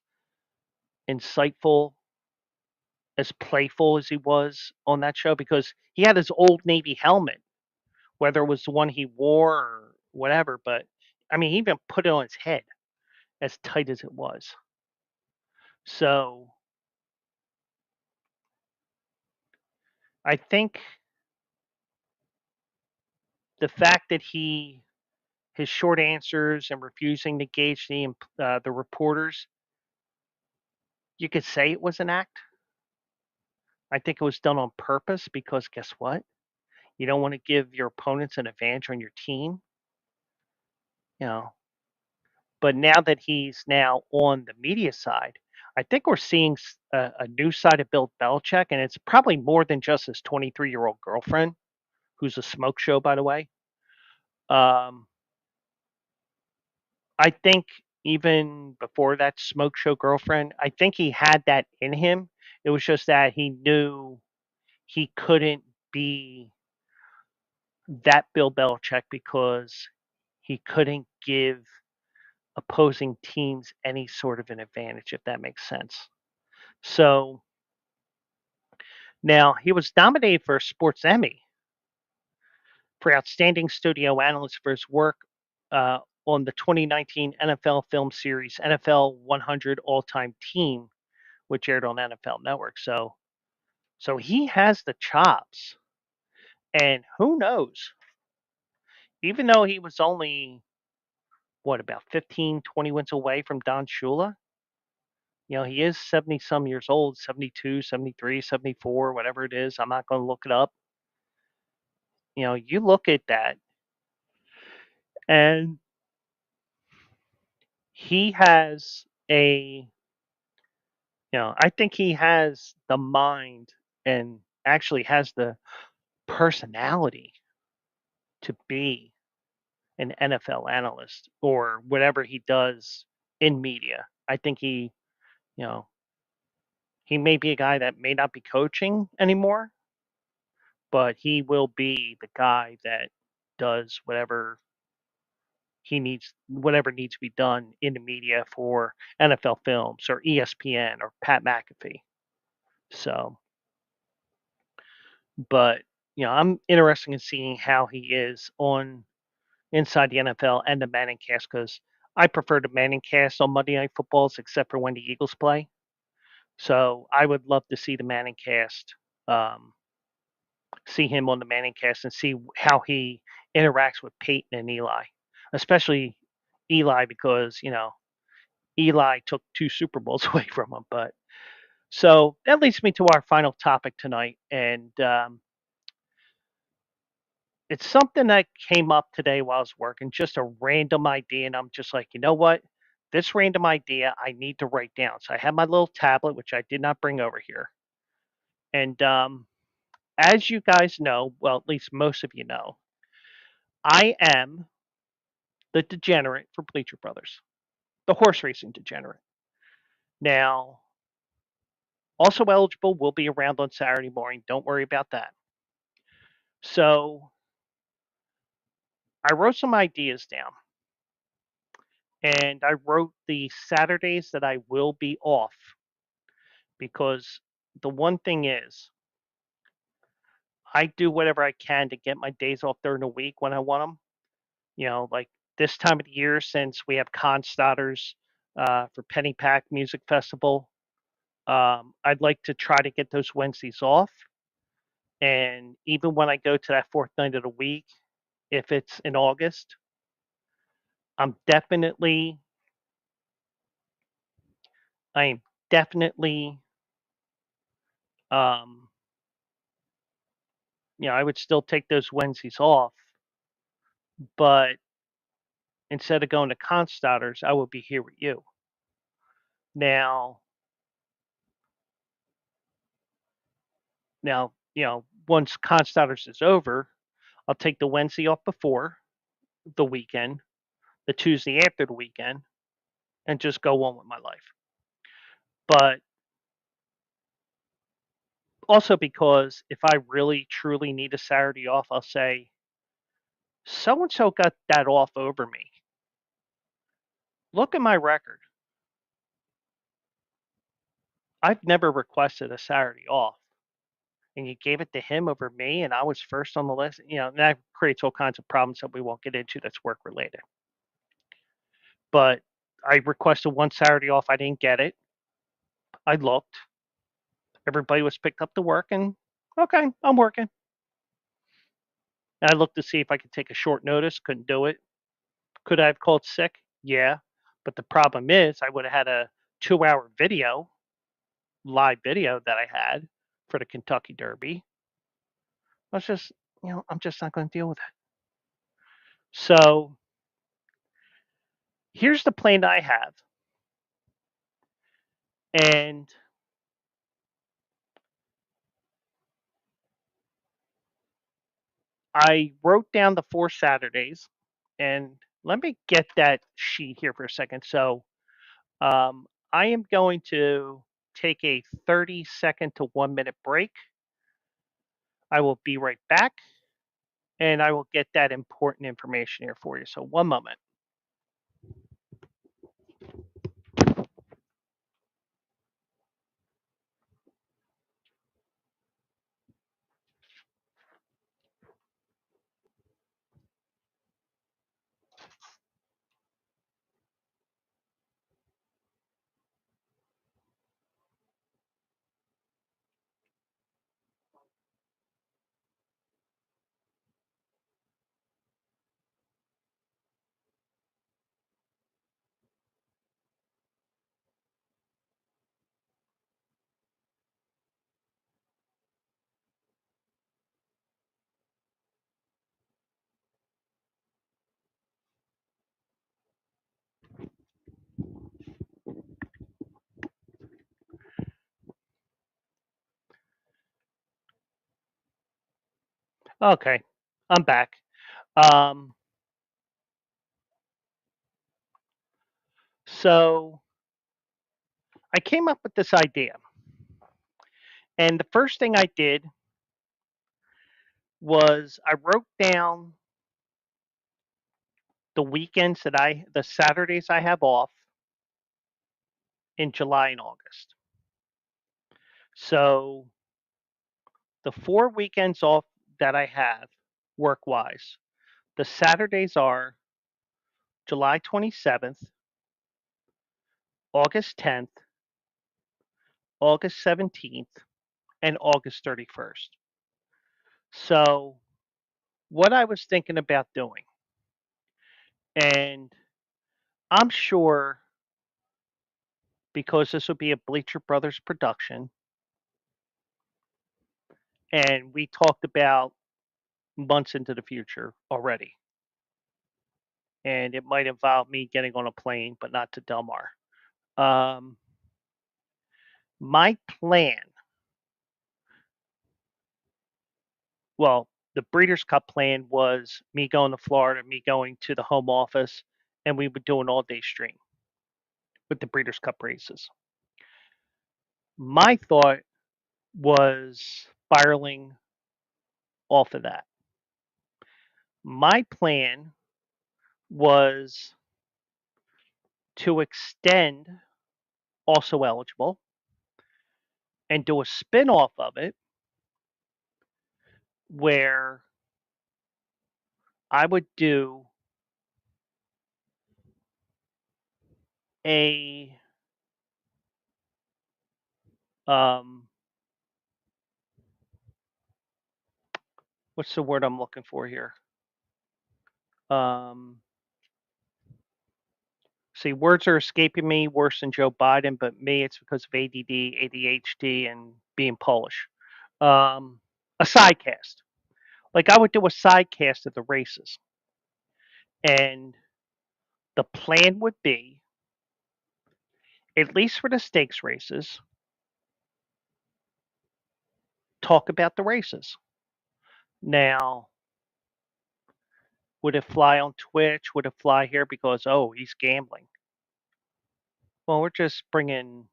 insightful, as playful as he was on that show because he had his old Navy helmet, whether it was the one he wore or whatever. But I mean, he even put it on his head as tight as it was. So I think the fact that his short answers and refusing to engage the reporters, you could say it was an act. I think it was done on purpose because guess what? You don't want to give your opponents an advantage on your team, you know. But now that he's now on the media side, I think we're seeing a new side of Bill Belichick, and it's probably more than just his 23-year-old girlfriend, who's a smoke show, by the way. Um, I think even before that smoke show girlfriend, I think he had that in him. It was just that he knew he couldn't be that Bill Belichick because he couldn't give opposing teams any sort of an advantage, if that makes sense. So now he was nominated for a Sports Emmy for Outstanding Studio Analyst for his work uh, on the 2019 NFL film series NFL 100 All Time Team, which aired on NFL Network. So he has the chops, and who knows? Even though he was only what about 15, 20 wins away from Don Shula, he is 70 some years old, 72, 73, 74, whatever it is. I'm not going to look it up. You look at that, and he has I think he has the mind and actually has the personality to be an NFL analyst or whatever he does in media. I think you know, he may be a guy that may not be coaching anymore, but he will be the guy that does whatever needs to be done in the media for NFL Films or ESPN or Pat McAfee. So, but I'm interested in seeing how he is on inside the NFL and the Manning cast because I prefer the Manning cast on Monday Night Footballs except for when the Eagles play. So I would love to see the Manning cast, see him on the Manning cast, and see how he interacts with Peyton and Eli, especially Eli because Eli took 2 Super Bowls away from him. But so that leads me to our final topic tonight, and it's something that came up today while I was working, just a random idea, and I'm just like, you know what? This random idea I need to write down. So I have my little tablet, which I did not bring over here, and as you guys know, well, at least most of you know, I am the degenerate for Bleacher Brothers, the horse racing degenerate. Now, also eligible, will be around on Saturday morning. Don't worry about that. So I wrote some ideas down, and I wrote the Saturdays that I will be off because the one thing is, I do whatever I can to get my days off during the week when I want them. Like this time of the year, since we have Constotters for Pennypack Music Festival, I'd like to try to get those Wednesdays off. And even when I go to that fourth night of the week, if it's in August, I'm definitely, I am definitely, um, I would still take those Wednesdays off, but instead of going to Constotters, I will be here with you. Now, once Constotters is over, I'll take the Wednesday off before the weekend, the Tuesday after the weekend, and just go on with my life. But also because if I really truly need a Saturday off, I'll say, so and so got that off over me. Look at my record. I've never requested a Saturday off. And you gave it to him over me, and I was first on the list. And that creates all kinds of problems that we won't get into that's work related. But I requested one Saturday off. I didn't get it. I looked. Everybody was picked up to work, and okay, I'm working. And I looked to see if I could take a short notice. Couldn't do it. Could I have called sick? Yeah. But the problem is, I would have had a 2-hour live video that I had for the Kentucky Derby. Let's just I'm just not going to deal with it. So here's the plan I have. And I wrote down the 4 Saturdays. And let me get that sheet here for a second. So I am going to take a 30-second to 1 minute break. I will be right back and I will get that important information here for you. So, one moment. Okay, I'm back. Um, so, I came up with this idea. And the first thing I did was I wrote down the Saturdays I have off in July and August. So the 4 weekends off that I have work wise, the Saturdays are July 27th, August 10th, August 17th, and August 31st. So what I was thinking about doing, and I'm sure because this will be a Bleacher Brothers production, and we talked about months into the future already. And it might involve me getting on a plane, but not to Del Mar. Um, my plan, well, the Breeders' Cup plan was me going to Florida, me going to the home office, and we would do an all day stream with the Breeders' Cup races. My thought was spiraling off of that. My plan was to extend also eligible and do a spin off of it where I would do a um what's the word I'm looking for here? Um See, words are escaping me worse than Joe Biden, but me it's because of ADD, ADHD, and being Polish. Um a sidecast. Like I would do a sidecast of the races. And the plan would be, at least for the stakes races, talk about the races. Now, would it fly on Twitch? Would it fly here because he's gambling? Well, we're just bringing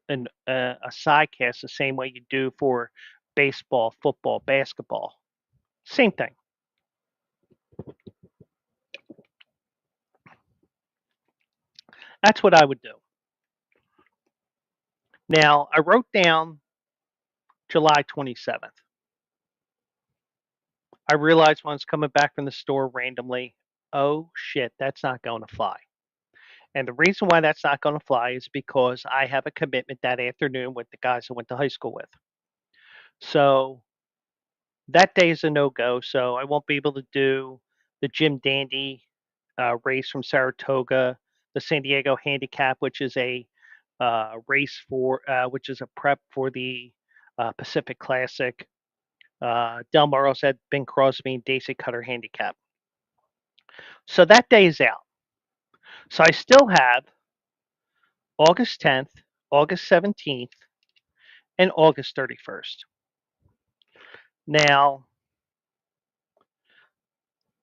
a sidecast the same way you do for baseball, football, basketball. Same thing. That's what I would do. Now, I wrote down July 27th. I realized when I was coming back from the store randomly, oh shit, that's not going to fly. And the reason why that's not going to fly is because I have a commitment that afternoon with the guys I went to high school with. So that day is a no go. So I won't be able to do the Jim Dandy race from Saratoga, the San Diego Handicap, which is a race which is a prep for the Pacific Classic. Del Mar also had Bing Crosby and Daisy Cutter handicap. So that day is out. So I still have August 10th, August 17th, and August 31st. Now,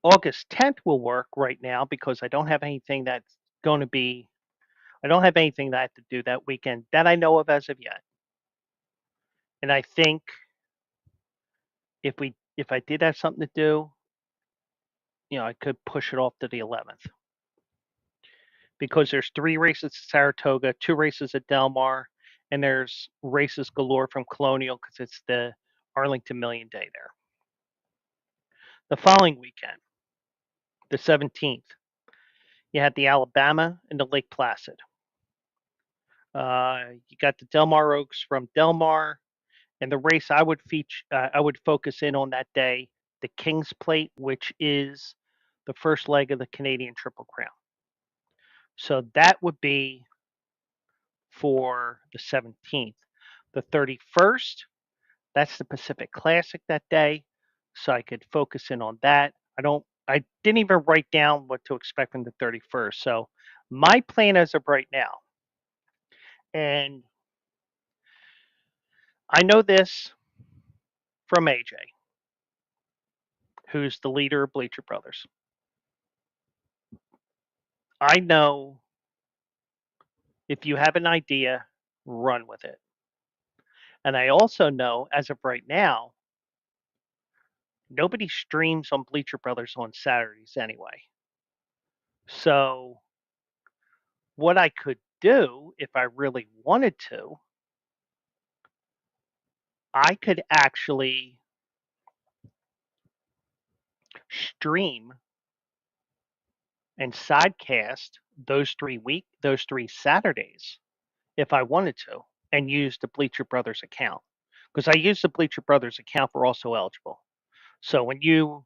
August 10th will work right now because I don't have anything that's going to be, I don't have anything that I have to do that weekend that I know of as of yet. And I think if I did have something to do, I could push it off to the 11th because there's 3 races at Saratoga, 2 races at Del Mar, and there's races galore from Colonial because it's the Arlington Million Day there. The following weekend, the 17th, you had the Alabama and the Lake Placid. You got the Del Mar Oaks from Del Mar, and the race I would focus in on that day, the King's Plate, which is the first leg of the Canadian Triple Crown. So that would be for the 17th. The 31st, that's the Pacific Classic that day, so I could focus in on that. I didn't even write down what to expect from the 31st. So my plan as of right now, and I know this from AJ, who's the leader of Bleacher Brothers. I know if you have an idea, run with it. And I also know as of right now, nobody streams on Bleacher Brothers on Saturdays anyway. So what I could do if I really wanted to, I could actually stream and sidecast those 3 Saturdays if I wanted to and use the Bleacher Brothers account because I use the Bleacher Brothers account for also eligible. So when you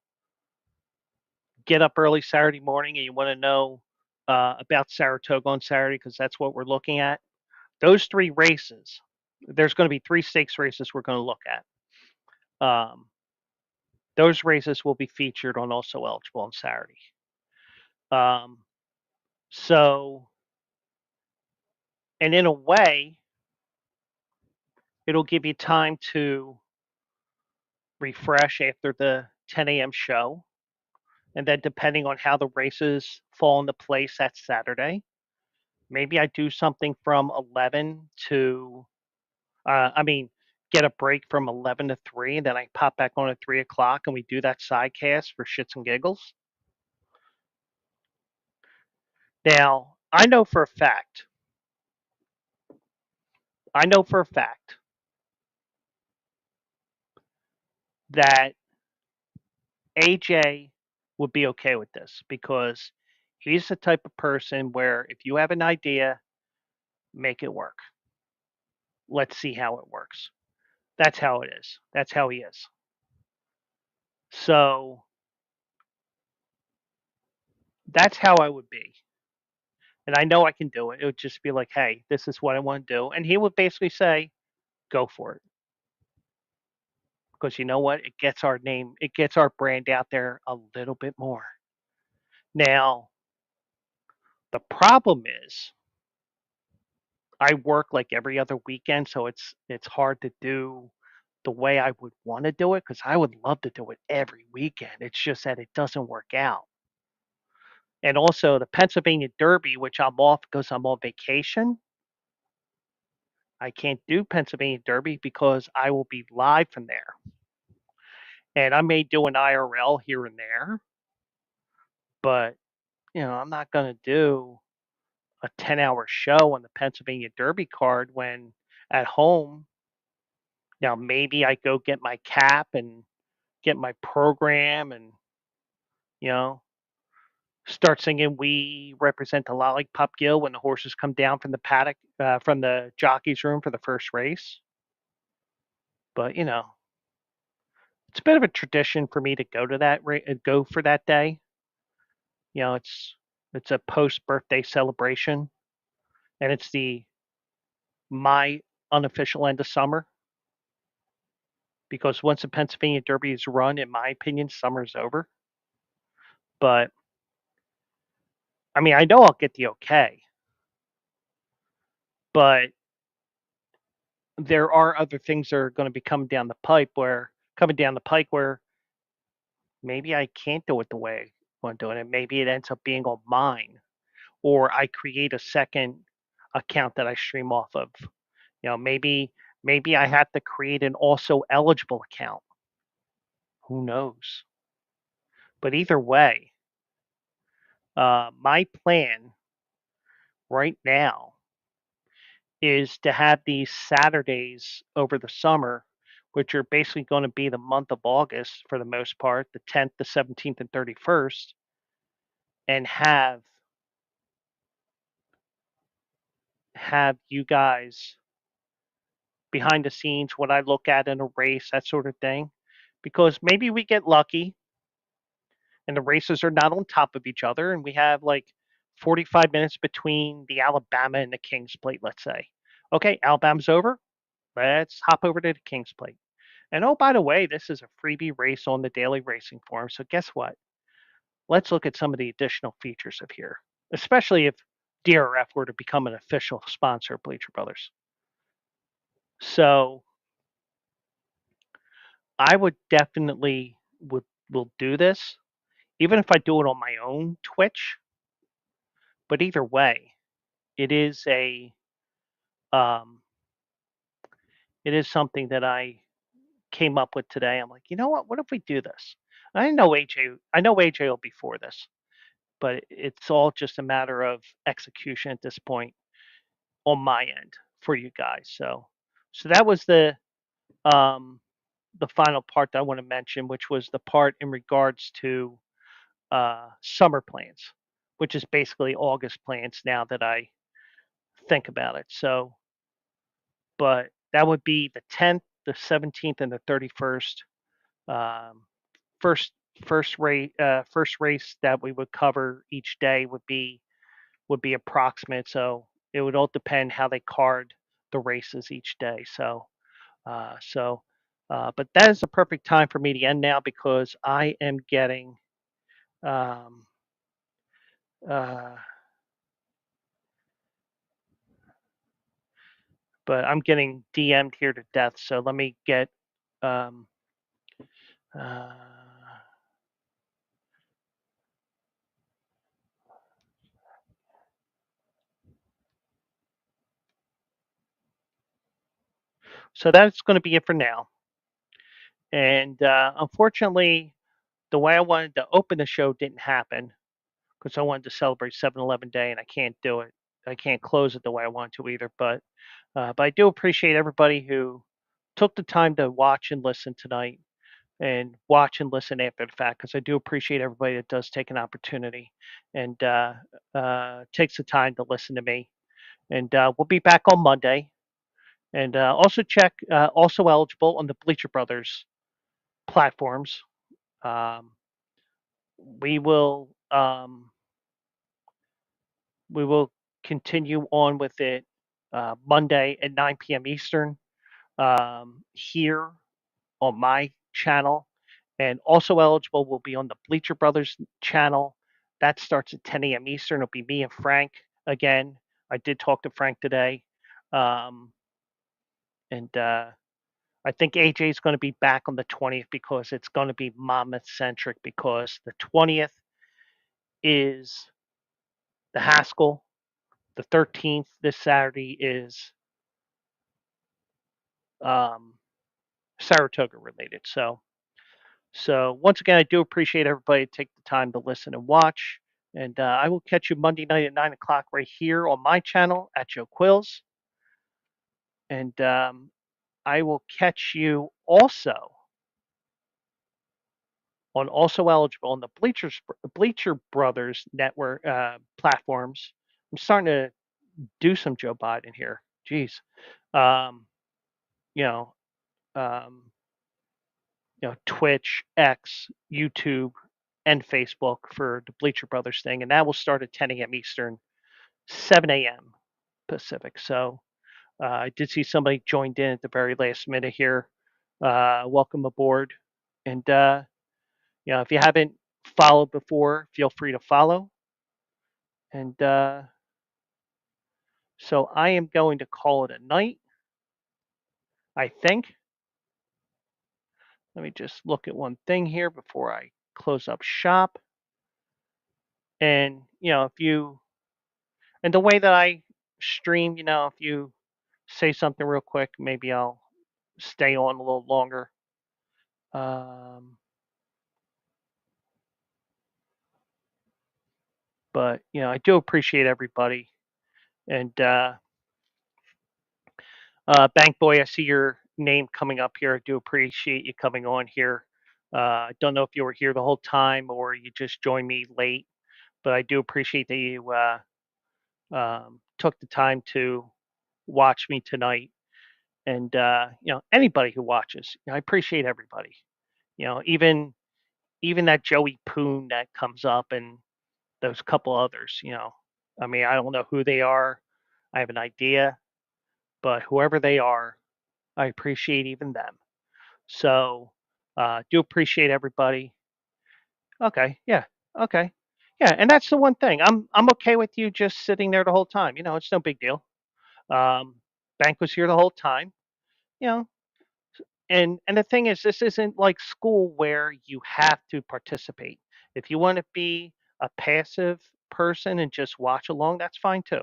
get up early Saturday morning and you want to know about Saratoga on Saturday because that's what we're looking at, those 3 races, there's going to be 3 stakes races we're going to look at. Those races will be featured on also eligible on Saturday. Um, so, and in a way, it'll give you time to refresh after the 10 a.m. show. And then, depending on how the races fall into place that Saturday, maybe I do something from 11 to, get a break from 11 to 3, and then I pop back on at 3 o'clock and we do that sidecast for shits and giggles. Now, I know for a fact that AJ would be okay with this because he's the type of person where if you have an idea, make it work. Let's see how it works. That's how it is. That's how he is. So that's how I would be. And I know I can do it. It would just be like, hey, this is what I want to do. And he would basically say, go for it. Because you know what? It gets our brand out there a little bit more. Now, the problem is I work like every other weekend, so it's hard to do the way I would want to do it because I would love to do it every weekend. It's just that it doesn't work out. And also the Pennsylvania Derby, which I'm off because I'm on vacation. I can't do Pennsylvania Derby because I will be live from there. And I may do an IRL here and there, but I'm not going to do a 10-hour show on the Pennsylvania Derby card when at home, now maybe I go get my cap and get my program and, you know, start singing "We Represent the Lollipop Gill" when the horses come down from the paddock, from the jockey's room for the first race. But it's a bit of a tradition for me to go to go for that day. It's a post birthday celebration, and it's my unofficial end of summer. because once the Pennsylvania Derby is run, in my opinion, summer's over. But I mean, I know I'll get the okay, but there are other things that are going to be coming down the pike where maybe I can't do it the way I want to do it, and maybe it ends up being on mine, or I create a second account that I stream off of. Maybe I have to create an also eligible account. Who knows? But either way, my plan right now is to have these Saturdays over the summer, which are basically going to be the month of August for the most part, the 10th, the 17th, and 31st, and have you guys behind the scenes what I look at in a race, that sort of thing. Because maybe we get lucky and the races are not on top of each other and we have like 45 minutes between the Alabama and the Kings plate, let's say. Okay, Alabama's over. Let's hop over to the Kings plate. And oh, by the way, this is a freebie race on the daily racing forum. So guess what? Let's look at some of the additional features of here, especially if DRF were to become an official sponsor of Bleacher Brothers. So I would definitely will do this, even if I do it on my own Twitch. But either way, it is a um, it is something that I came up with today. I'm like, you know what? What if we do this? I know AJ. I know AJ will be for this, but it's all just a matter of execution at this point on my end for you guys. So that was um, the final part that I want to mention, which was the part in regards to summer plans, which is basically August plans now that I think about it. So, but that would be the 10th, the 17th, and the 31st. Um, first first race that we would cover each day would be approximate. So it would all depend how they card the races each day. Uh, so, but that is the perfect time for me to end now because I am getting um, uh, but I'm getting DM'd here to death. So let me get. Um, uh, so that's going to be it for now. And unfortunately, the way I wanted to open the show didn't happen because I wanted to celebrate 7-Eleven Day, and I can't do it. I can't close it the way I want to either. But I do appreciate everybody who took the time to watch and listen tonight. And watch and listen after the fact because I do appreciate everybody that does take an opportunity and takes the time to listen to me. And we'll be back on Monday. And also check also eligible on the Bleacher Brothers platforms. Um, we will we will continue on with it Monday at 9 p.m. Eastern here on my channel, and also eligible will be on the Bleacher Brothers channel. That starts at 10 a.m. Eastern. It'll be me and Frank again. I did talk to Frank today, um, and I think AJ is going to be back on the 20th because it's going to be Monmouth centric because the 20th is the Haskell. The 13th this Saturday is um, Saratoga related. So once again, I do appreciate everybody take the time to listen and watch. And I will catch you Monday night at 9 o'clock right here on my channel at QUills. And I will catch you also on also eligible on the Bleacher Brothers network platforms. I'm starting to do some Joe Biden here. Jeez, um, you know, um, Twitch, X, YouTube, and Facebook for the Bleacher Brothers thing, and that will start at 10 a.m. Eastern, 7 a.m. Pacific. So I did see somebody joined in at the very last minute here. Welcome aboard. And if you haven't followed before, feel free to follow. And so I am going to call it a night, I think. Let me just look at one thing here before I close up shop. And, if you, and the way that I stream, if you say something real quick, maybe I'll stay on a little longer. Um, but, I do appreciate everybody. And Bank Boy, I see your name coming up here. I do appreciate you coming on here. I don't know if you were here the whole time or you just joined me late, but I do appreciate that you took the time to watch me tonight. And anybody who watches, I appreciate everybody. Even that Joey Poon that comes up and those couple others. I mean, I don't know who they are. I have an idea, but whoever they are, I appreciate even them. So, do appreciate everybody. Okay, yeah, okay, yeah, and that's the one thing. I'm okay with you just sitting there the whole time. It's no big deal. Bank was here the whole time. You know, and the thing is, this isn't like school where you have to participate. If you want to be a passive person and just watch along, that's fine too.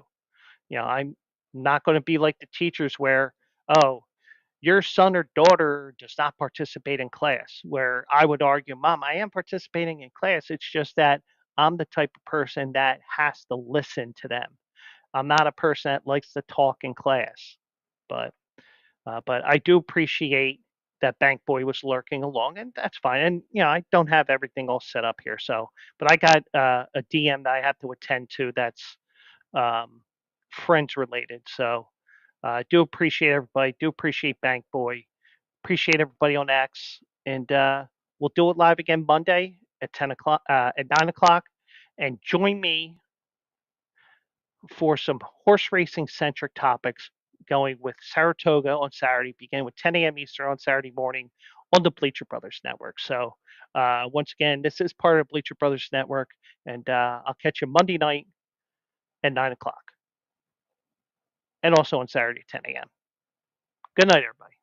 I'm not going to be like the teachers where, oh, your son or daughter does not participate in class, where I would argue, Mom, I am participating in class. It's just that I'm the type of person that has to listen to them. I'm not a person that likes to talk in class. But I do appreciate that Bank Boy was lurking along, and that's fine. And I don't have everything all set up here, but I got a DM that I have to attend to that's um, friends related. So I do appreciate everybody. Do appreciate Bank Boy. Appreciate everybody on X, and we'll do it live again Monday at 10 o'clock, at 9 o'clock, and join me for some horse racing centric topics. Going with Saratoga on Saturday, beginning with 10 a.m. Eastern on Saturday morning on the Bleacher Brothers Network. So once again, this is part of Bleacher Brothers Network, and I'll catch you Monday night at 9 o'clock, and also on Saturday at 10 a.m. Good night, everybody.